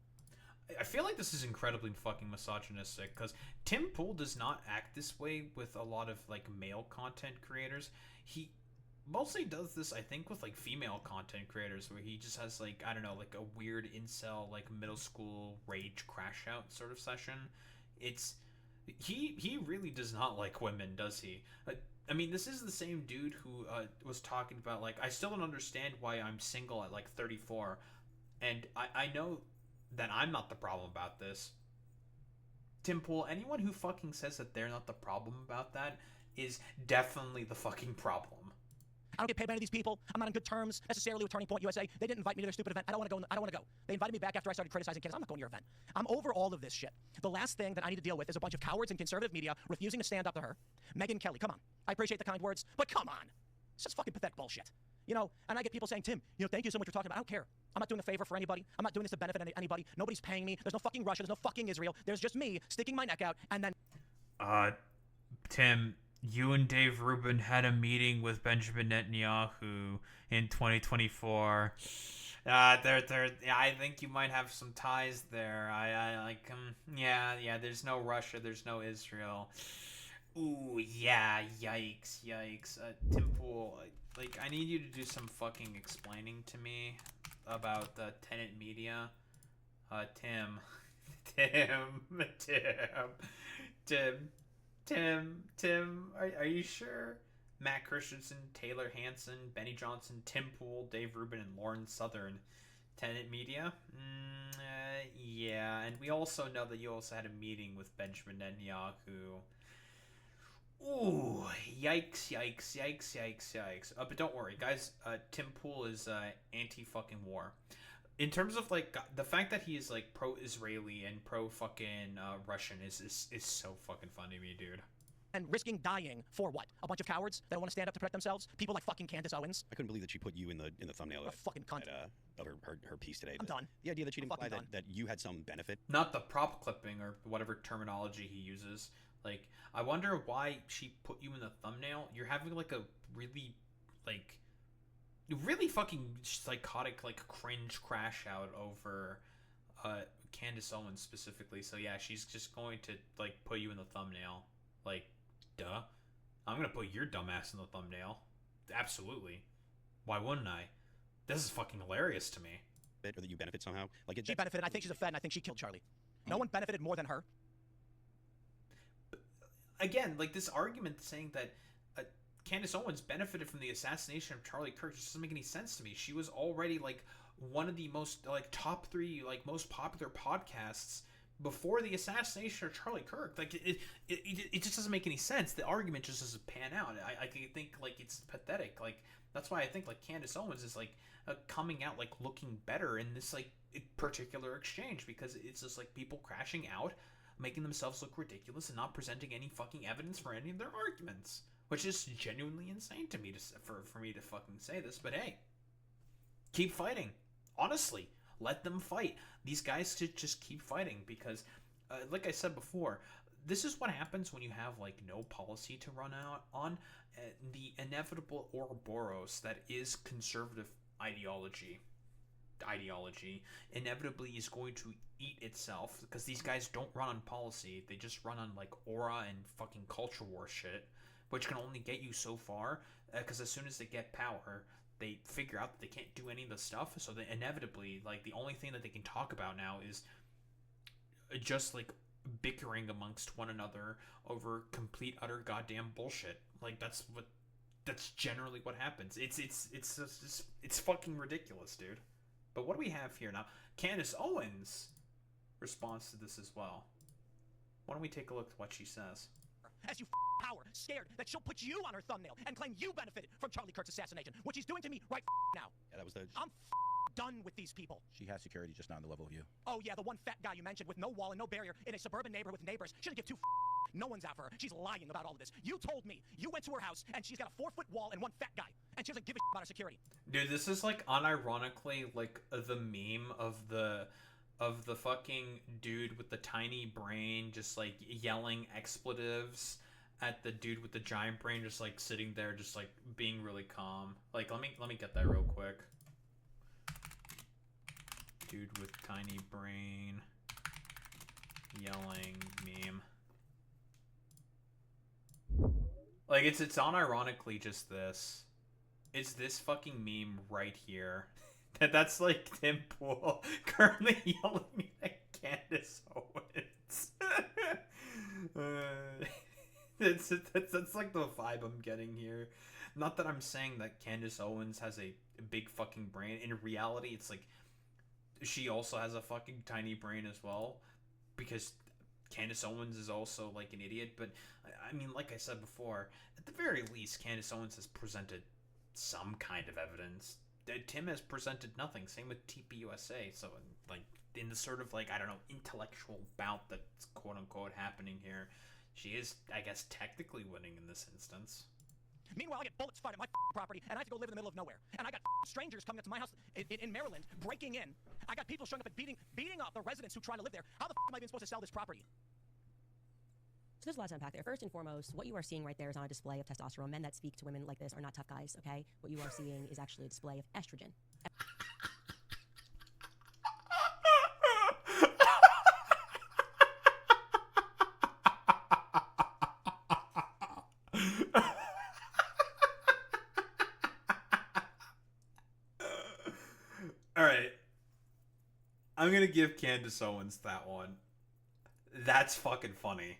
I feel like this is incredibly fucking misogynistic, because Tim Pool does not act this way with a lot of, male content creators. He mostly does this, I think, with, female content creators, where he just has, a weird incel, middle school rage crash out sort of session. He really does not like women, does he? I mean, this is the same dude who was talking about, I still don't understand why I'm single at, 34. And I know that I'm not the problem about this. Tim Pool, anyone who fucking says that they're not the problem about that is definitely the fucking problem. I don't get paid by any of these people. I'm not on good terms necessarily with Turning Point USA. They didn't invite me to their stupid event. I don't want to go. I don't want to go. They invited me back after I started criticizing Candace. I'm not going to your event. I'm over all of this shit. The last thing that I need to deal with is a bunch of cowards in conservative media refusing to stand up to her. Megyn Kelly, come on. I appreciate the kind words, but come on. It's just fucking pathetic bullshit. And I get people saying, Tim, thank you so much for talking about it. I don't care. I'm not doing a favor for anybody. I'm not doing this to benefit anybody. Nobody's paying me. There's no fucking Russia. There's no fucking Israel. There's just me sticking my neck out and then... Tim, you and Dave Rubin had a meeting with Benjamin Netanyahu in 2024. I think you might have some ties there. Yeah, there's no Russia, there's no Israel. Ooh, yeah, yikes. Tim Pool, I need you to do some fucking explaining to me about the tenant media. Tim, are you sure? Matt Christensen, Taylor Hanson, Benny Johnson, Tim Pool, Dave Rubin, and Lauren Southern. Tenant media? Yeah, and we also know that you also had a meeting with Benjamin Netanyahu. Yikes, yikes, yikes, yikes, yikes. But don't worry, guys. Tim Pool is anti-fucking war. In terms of like the fact that he is like pro-Israeli and pro-fucking Russian is so fucking funny to me, dude. And risking dying for what? A bunch of cowards that want to stand up to protect themselves? People like fucking Candace Owens? I couldn't believe that she put you in the thumbnail A fucking cunt. of her piece today. I'm done. The idea that she'd I'm imply fucking that you had some benefit. Not the prop clipping or whatever terminology he uses. Like, I wonder why she put you in the thumbnail. You're having like a really fucking psychotic, like, cringe crash out over Candace Owens specifically. So yeah, she's just going to like put you in the thumbnail. Like, duh. I'm gonna put your dumbass in the thumbnail. Absolutely. Why wouldn't I? This is fucking hilarious to me. Or that you benefit somehow. Like She benefited. I think she's a Fed, and I think she killed Charlie. No one benefited more than her. Again, like, this argument saying that Candace Owens benefited from the assassination of Charlie Kirk just doesn't make any sense to me. She was already like one of the most like top 3 like most popular podcasts before the assassination of Charlie Kirk. Like, it just doesn't make any sense. The argument just doesn't pan out. I think like it's pathetic. Like, that's why I think like Candace Owens is like coming out like looking better in this like particular exchange, because it's just like people crashing out, making themselves look ridiculous and not presenting any fucking evidence for any of their arguments, which is genuinely insane to me for me to fucking say this. But hey, keep fighting. Honestly, let them fight. These guys should just keep fighting, because like I said before, this is what happens when you have like no policy to run out on. The inevitable ouroboros that is conservative ideology inevitably is going to eat itself, because these guys don't run on policy. They just run on like aura and fucking culture war shit, which can only get you so far, because as soon as they get power, they figure out that they can't do any of the stuff, so they inevitably, like, the only thing that they can talk about now is just like bickering amongst one another over complete utter goddamn bullshit. Like, that's generally what happens. It's fucking ridiculous, dude. But what do we have here now? Candace Owens responds to this as well. Why don't we take a look at what she says? As you power, scared that she'll put you on her thumbnail and claim you benefited from Charlie Kirk's assassination, which he's doing to me right now. Yeah, that was the. I'm done with these people. She has security, just not on the level of you. Oh yeah, the one fat guy you mentioned with no wall and no barrier in a suburban neighborhood with neighbors. She doesn't give two No one's out for her. She's lying about all of this. You told me you went to her house and she's got a 4-foot wall and one fat guy, and she doesn't give a about her security. Dude, this is like unironically like the meme of the fucking dude with the tiny brain just like yelling expletives at the dude with the giant brain, just like sitting there just like being really calm. Like, let me get that real quick. Dude with tiny brain yelling meme. Like, it's unironically just this. It's this fucking meme right here. That's like Tim Pool currently yelling at Candace Owens. That's like the vibe I'm getting here. Not that I'm saying that Candace Owens has a big fucking brain. In reality, it's like she also has a fucking tiny brain as well, because Candace Owens is also like an idiot. But I mean, like I said before, at the very least, Candace Owens has presented some kind of evidence. Tim has presented nothing. Same with TPUSA. So, like, in the sort of, like, I don't know, intellectual bout that's quote-unquote happening here, she is, I guess, technically winning in this instance. Meanwhile, I get bullets fired at my property, and I have to go live in the middle of nowhere. And I got strangers coming up to my house in Maryland, breaking in. I got people showing up and beating up the residents who try to live there. How the am I even supposed to sell this property? So there's a lot to unpack there. First and foremost, what you are seeing right there is on a display of testosterone. Men that speak to women like this are not tough guys, okay? What you are seeing is actually a display of estrogen. Alright. I'm gonna give Candace Owens that one. That's fucking funny.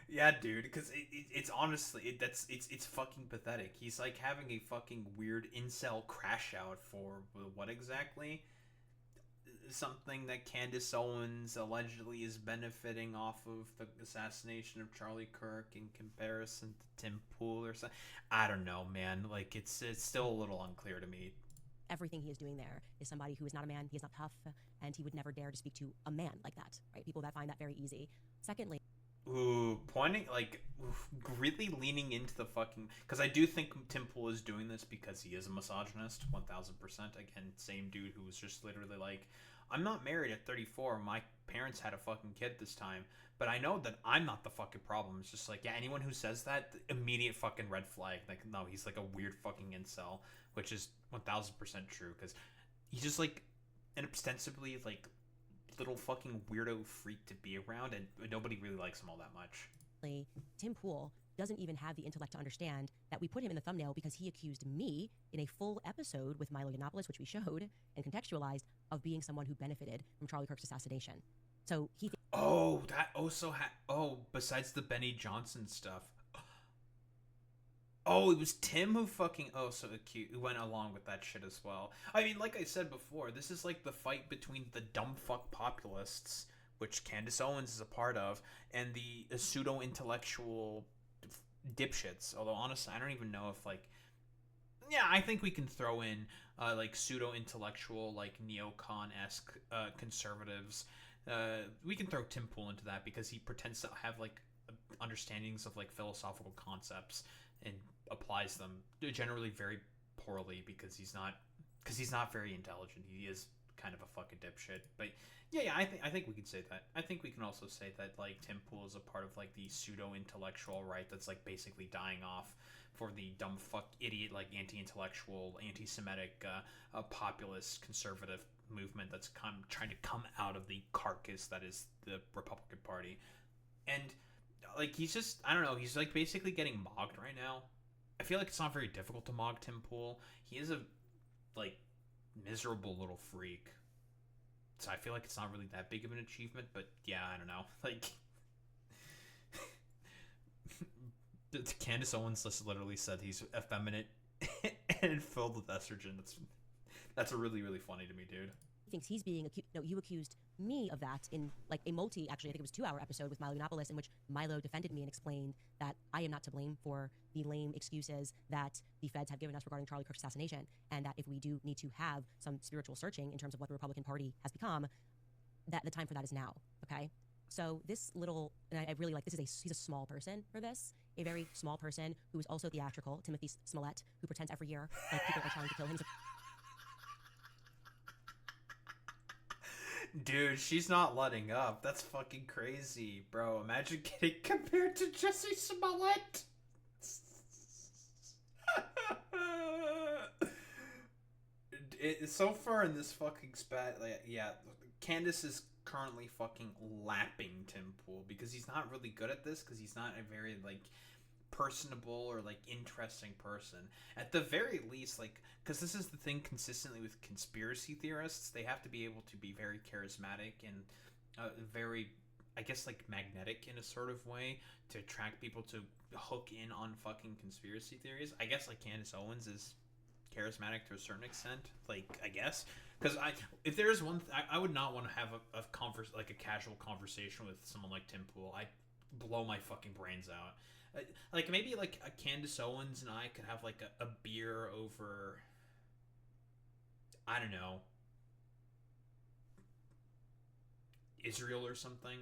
Yeah, dude, because it's honestly, it's fucking pathetic. He's like having a fucking weird incel crash out for what exactly? something that Candace Owens allegedly is benefiting off of the assassination of Charlie Kirk in comparison to Tim Pool or something. I don't know, man. Like, it's still a little unclear to me. Everything he is doing there is somebody who is not a man, he is not tough, and he would never dare to speak to a man like that, right? People that find that very easy. Secondly, Ooh, pointing, like, really leaning into the fucking... Because I do think Tim Pool is doing this because he is a misogynist, 1000%. Again, same dude who was just literally like, I'm not married at 34, my parents had a fucking kid this time, but I know that I'm not the fucking problem. It's just like, yeah, anyone who says that, immediate fucking red flag. Like, no, he's like a weird fucking incel, which is 1000% true, because he's just like an ostensibly, like, little fucking weirdo freak to be around, and nobody really likes him all that much. Tim Pool doesn't even have the intellect to understand that we put him in the thumbnail because he accused me in a full episode with Milo Yiannopoulos, which we showed and contextualized, of being someone who benefited from Charlie Kirk's assassination. So he... besides the Benny Johnson stuff. Oh, it was Tim who fucking... Oh, so cute. Who went along with that shit as well. I mean, like I said before, this is like the fight between the dumb fuck populists, which Candace Owens is a part of, and the pseudo-intellectual dipshits. Although, honestly, I don't even know if, like... Yeah, I think we can throw in, like, pseudo-intellectual, like, neocon-esque conservatives. We can throw Tim Pool into that because he pretends to have, like, understandings of, like, philosophical concepts and applies them generally very poorly because he's not very intelligent. He is kind of a fucking dipshit. But yeah, I think we can say that. I think we can also say that, like, Tim Pool is a part of, like, the pseudo-intellectual right that's, like, basically dying off for the dumb fuck idiot, like, anti-intellectual, anti-Semitic, populist conservative movement that's trying to come out of the carcass that is the Republican Party. And like, he's just, I don't know, he's like basically getting mocked right now. I feel like it's not very difficult to mock Tim Pool. He is a, like, miserable little freak. So I feel like it's not really that big of an achievement, but yeah, I don't know. Like, Candace Owens just literally said he's effeminate and filled with estrogen. That's really, really funny to me, dude. He thinks he's being accused. No, you accused me of that in, like, a actually, I think it was 2-hour episode with Milo Yiannopoulos, in which Milo defended me and explained that I am not to blame for the lame excuses that the feds have given us regarding Charlie Kirk's assassination, and that if we do need to have some spiritual searching in terms of what the Republican Party has become, that the time for that is now, okay? So this little, and I really like, he's a small person for this, a very small person who is also theatrical, Timothy Smollett, who pretends every year like people are trying to kill him. Dude, she's not letting up. That's fucking crazy, bro. Imagine getting compared to Jesse Smollett. So far in this fucking spat, like, yeah, Candace is currently fucking lapping Tim Pool because he's not really good at this, because he's not a very, like, personable or, like, interesting person. At the very least, like, because this is the thing consistently with conspiracy theorists, they have to be able to be very charismatic and very, I guess, like, magnetic in a sort of way to attract people to hook in on fucking conspiracy theories. I guess, like, Candace Owens is charismatic to a certain extent, like, I guess, because if there is one I would not want to have a casual conversation with someone like Tim Pool. I'd blow my fucking brains out. Like, maybe, like, a Candace Owens and I could have, like, a beer over, I don't know, Israel or something.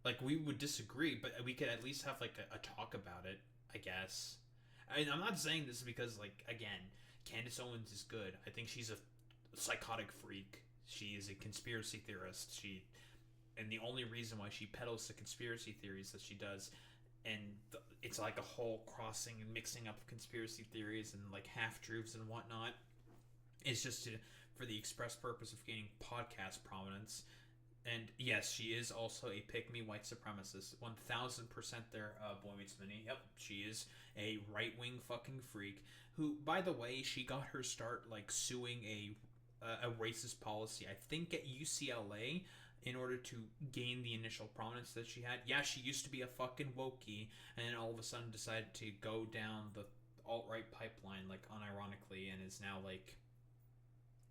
Like, we would disagree, but we could at least have, like, a talk about it, I guess. I mean, I'm not saying this because, like, again, Candace Owens is good. I think she's a psychotic freak. She is a conspiracy theorist. And the only reason why she peddles the conspiracy theories that she does, and it's like a whole crossing and mixing up of conspiracy theories and, like, half-truths and whatnot, is just for the express purpose of gaining podcast prominence. And yes, she is also a pick-me white supremacist. 1000% there, Boy Meets Minnie. Yep, she is a right-wing fucking freak who, by the way, she got her start, like, suing a racist policy, I think at UCLA, in order to gain the initial prominence that she had. Yeah, she used to be a fucking wokey, and then all of a sudden decided to go down the alt-right pipeline, like, unironically, and is now, like,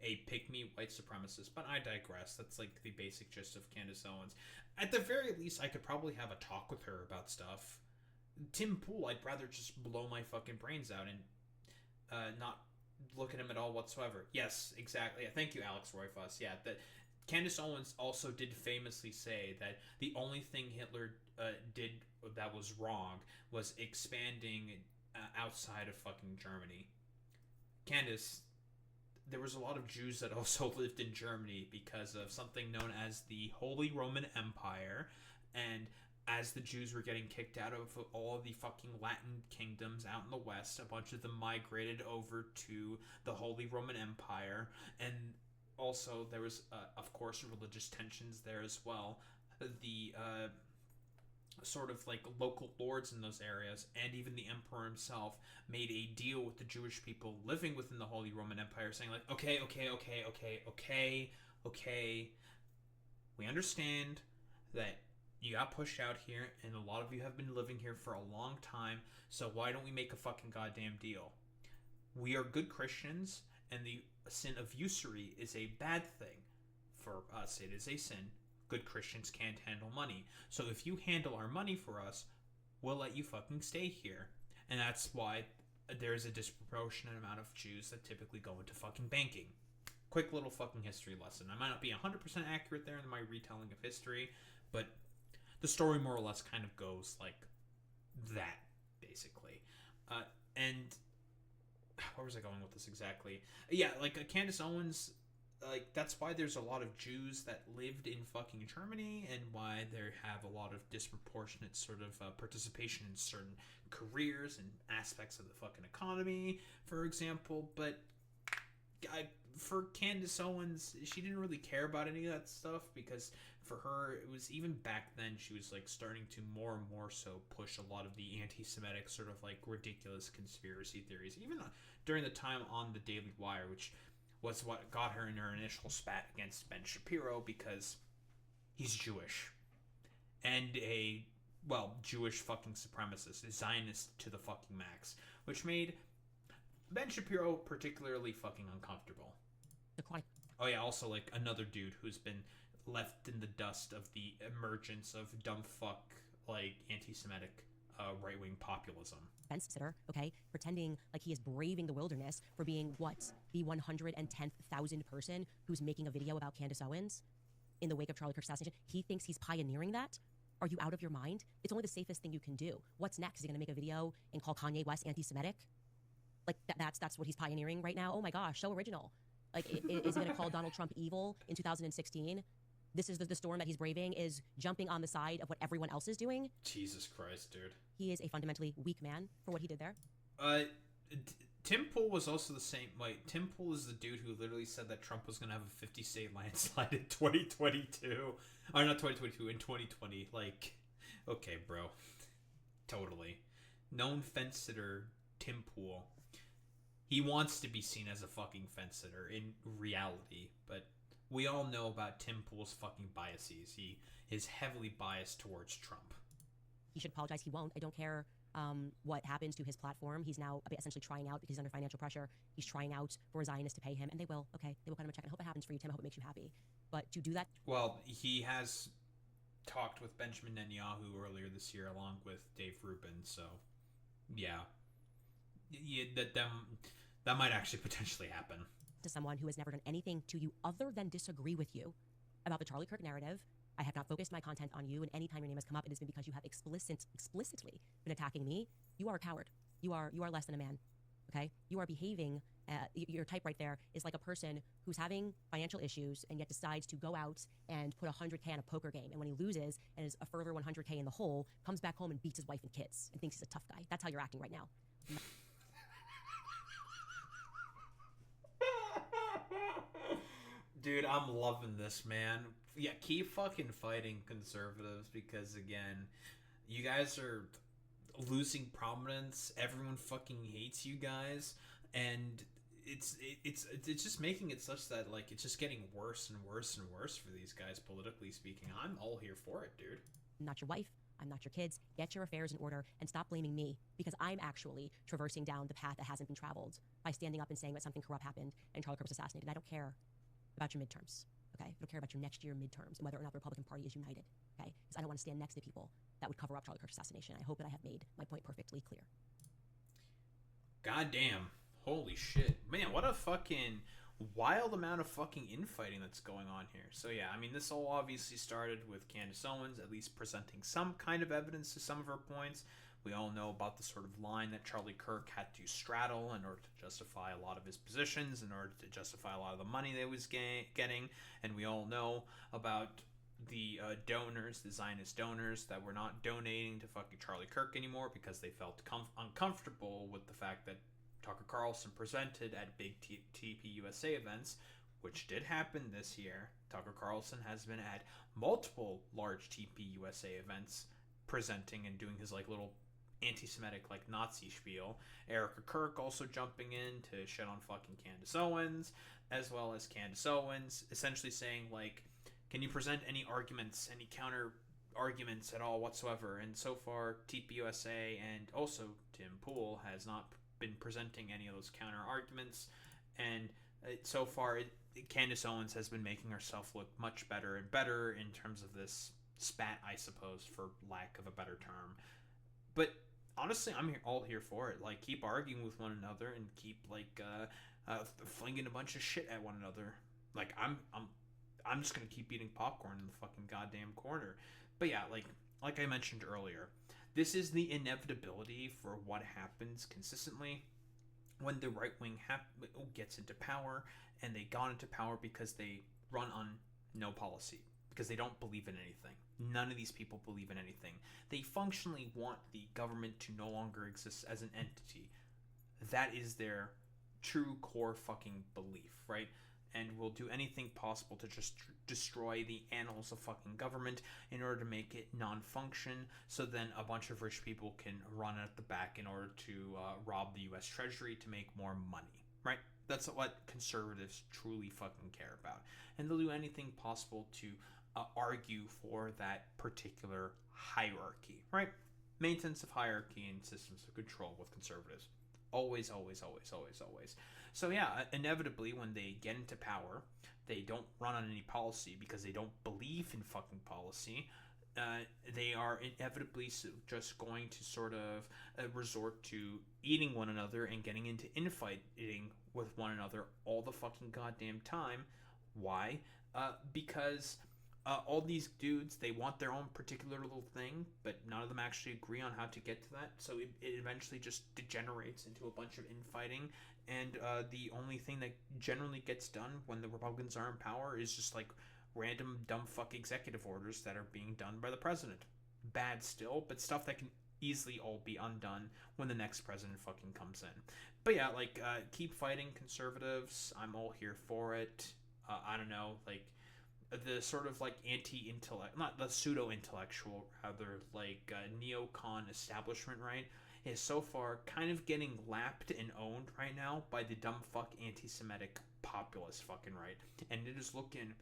a pick-me white supremacist, but I digress. That's like the basic gist of Candace Owens. At the very least, I could probably have a talk with her about stuff. Tim Pool, I'd rather just blow my fucking brains out and not look at him at all whatsoever. Yes, exactly. Thank you, Alex Royfuss. Yeah, that Candace Owens also did famously say that the only thing Hitler did that was wrong was expanding outside of fucking Germany. Candace, there was a lot of Jews that also lived in Germany because of something known as the Holy Roman Empire, and as the Jews were getting kicked out of all of the fucking Latin kingdoms out in the West, a bunch of them migrated over to the Holy Roman Empire, and also there was, of course, religious tensions there as well. The sort of like local lords in those areas, and even the emperor himself, made a deal with the Jewish people living within the Holy Roman Empire, saying like, okay, we understand that you got pushed out here, and a lot of you have been living here for a long time, so why don't we make a fucking goddamn deal? We are good Christians, and the sin of usury is a bad thing. For us, it is a sin. Good Christians can't handle money. So if you handle our money for us, we'll let you fucking stay here. And that's why there's a disproportionate amount of Jews that typically go into fucking banking. Quick little fucking history lesson. I might not be 100% accurate there in my retelling of history, but the story more or less kind of goes like that, basically. And where was I going with this exactly? Yeah, like Candace Owens, like that's why there's a lot of Jews that lived in fucking Germany, and why there have a lot of disproportionate sort of participation in certain careers and aspects of the fucking economy, for example. But for Candace Owens, she didn't really care about any of that stuff, because for her, it was, even back then, she was like starting to more and more so push a lot of the anti-Semitic sort of like ridiculous conspiracy theories, even during the time on the Daily Wire, which was what got her in her initial spat against Ben Shapiro, because he's Jewish and a, well, Jewish fucking supremacist, a Zionist to the fucking max, which made Ben Shapiro particularly fucking uncomfortable. Oh yeah, also like another dude who's been left in the dust of the emergence of dumb fuck like anti-Semitic right-wing populism. Fence sitter, okay, pretending like he is braving the wilderness for being what, the 110,000th person who's making a video about Candace Owens in the wake of Charlie Kirk's assassination. He thinks he's pioneering that. Are you out of your mind? It's only the safest thing you can do. What's next? Is he gonna make a video and call Kanye West anti-Semitic? Like that's what he's pioneering right now. Oh my gosh, so original. Like, is he gonna call Donald Trump evil in 2016? This is the storm that he's braving, is jumping on the side of what everyone else is doing. Jesus Christ, dude. He is a fundamentally weak man for what he did there. Tim Pool was also the same. Like, Tim Pool is the dude who literally said that Trump was gonna have a 50-state landslide in 2022. Or not 2022, in 2020. Like, okay, bro. Totally. Known fence sitter Tim Pool. He wants to be seen as a fucking fence sitter in reality, but we all know about Tim Pool's fucking biases. He is heavily biased towards Trump. He should apologize. He won't. I don't care what happens to his platform. He's now essentially trying out because he's under financial pressure. He's trying out for a Zionist to pay him, and they will. Okay, they will cut him a check. I hope it happens for you, Tim. I hope it makes you happy. But to do that... Well, he has talked with Benjamin Netanyahu earlier this year, along with Dave Rubin, so yeah. That might actually potentially happen. To someone who has never done anything to you other than disagree with you about the Charlie Kirk narrative. I have not focused my content on you, and any time your name has come up, it has been because you have explicitly been attacking me. You are a coward. You are less than a man. Okay? You are behaving. Your type right there is like a person who's having financial issues and yet decides to go out and put 100K on a poker game, and when he loses and is a further 100K in the hole, comes back home and beats his wife and kids and thinks he's a tough guy. That's how you're acting right now. Dude, I'm loving this, man. Yeah, keep fucking fighting conservatives, because again, you guys are losing prominence. Everyone fucking hates you guys, and it's just making it such that like it's just getting worse and worse and worse for these guys politically speaking. I'm all here for it, dude. Not your wife, I'm not your kids. Get your affairs in order and stop blaming me, because I'm actually traversing down the path that hasn't been traveled by standing up and saying that something corrupt happened and Charlie Kirk was assassinated. And I don't care about your midterms, okay? I don't care about your next year midterms and whether or not the Republican Party is united, okay? Because I don't want to stand next to people that would cover up Charlie Kirk's assassination. I hope that I have made my point perfectly clear. Goddamn. Holy shit. Man, what a fucking wild amount of fucking infighting that's going on here. So yeah, I mean, this all obviously started with Candace Owens at least presenting some kind of evidence to some of her points. We all know about the sort of line that Charlie Kirk had to straddle in order to justify a lot of his positions, in order to justify a lot of the money they was getting. And we all know about the donors, the Zionist donors, that were not donating to fucking Charlie Kirk anymore because they felt uncomfortable with the fact that Tucker Carlson presented at big TPUSA events, which did happen this year. Tucker Carlson has been at multiple large TPUSA events presenting and doing his like little anti-Semitic like Nazi spiel. Erica Kirk also jumping in to shit on fucking Candace Owens, as well as Candace Owens essentially saying like, can you present any arguments, any counter arguments at all whatsoever? And so far TPUSA and also Tim Pool has not been presenting any of those counter arguments, and so far Candace Owens has been making herself look much better and better in terms of this spat, I suppose, for lack of a better term. But honestly, I'm all here for it. Like, keep arguing with one another and keep like flinging a bunch of shit at one another. Like, I'm just gonna keep eating popcorn in the fucking goddamn corner. But yeah, like I mentioned earlier, this is the inevitability for what happens consistently when the right wing gets into power, and they got into power because they run on no policy, because they don't believe in anything. None of these people believe in anything. They functionally want the government to no longer exist as an entity. That is their true core fucking belief, right? And will do anything possible to just destroy the annals of fucking government in order to make it non-function, so then a bunch of rich people can run at the back in order to rob the U.S. Treasury to make more money, right? That's what conservatives truly fucking care about. And they'll do anything possible to argue for that particular hierarchy, right? Maintenance of hierarchy and systems of control with conservatives. Always, always, always, always, always. So yeah, inevitably when they get into power, they don't run on any policy because they don't believe in fucking policy. They are inevitably just going to sort of resort to eating one another and getting into infighting with one another all the fucking goddamn time. Why? Because all these dudes, they want their own particular little thing, but none of them actually agree on how to get to that. So it eventually just degenerates into a bunch of infighting. And the only thing that generally gets done when the Republicans are in power is just like random dumb fuck executive orders that are being done by the president. Bad still, but stuff that can easily all be undone when the next president fucking comes in. But yeah, like, keep fighting, conservatives. I'm all here for it. I don't know, like, the sort of like anti-intellect, not the pseudo-intellectual, rather, like neocon establishment, right, is so far kind of getting lapped and owned right now by the dumb fuck anti-Semitic populist fucking right. And it is looking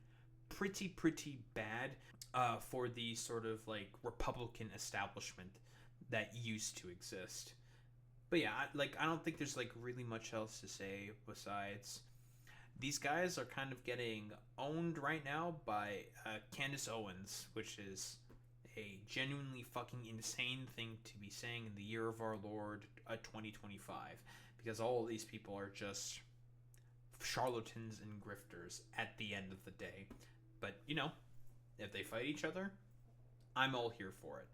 pretty bad for the sort of like Republican establishment that used to exist. But yeah, I don't think there's like really much else to say besides these guys are kind of getting owned right now by Candace Owens, which is a genuinely fucking insane thing to be saying in the year of our Lord 2025, because all of these people are just charlatans and grifters at the end of the day. But, you know, if they fight each other, I'm all here for it.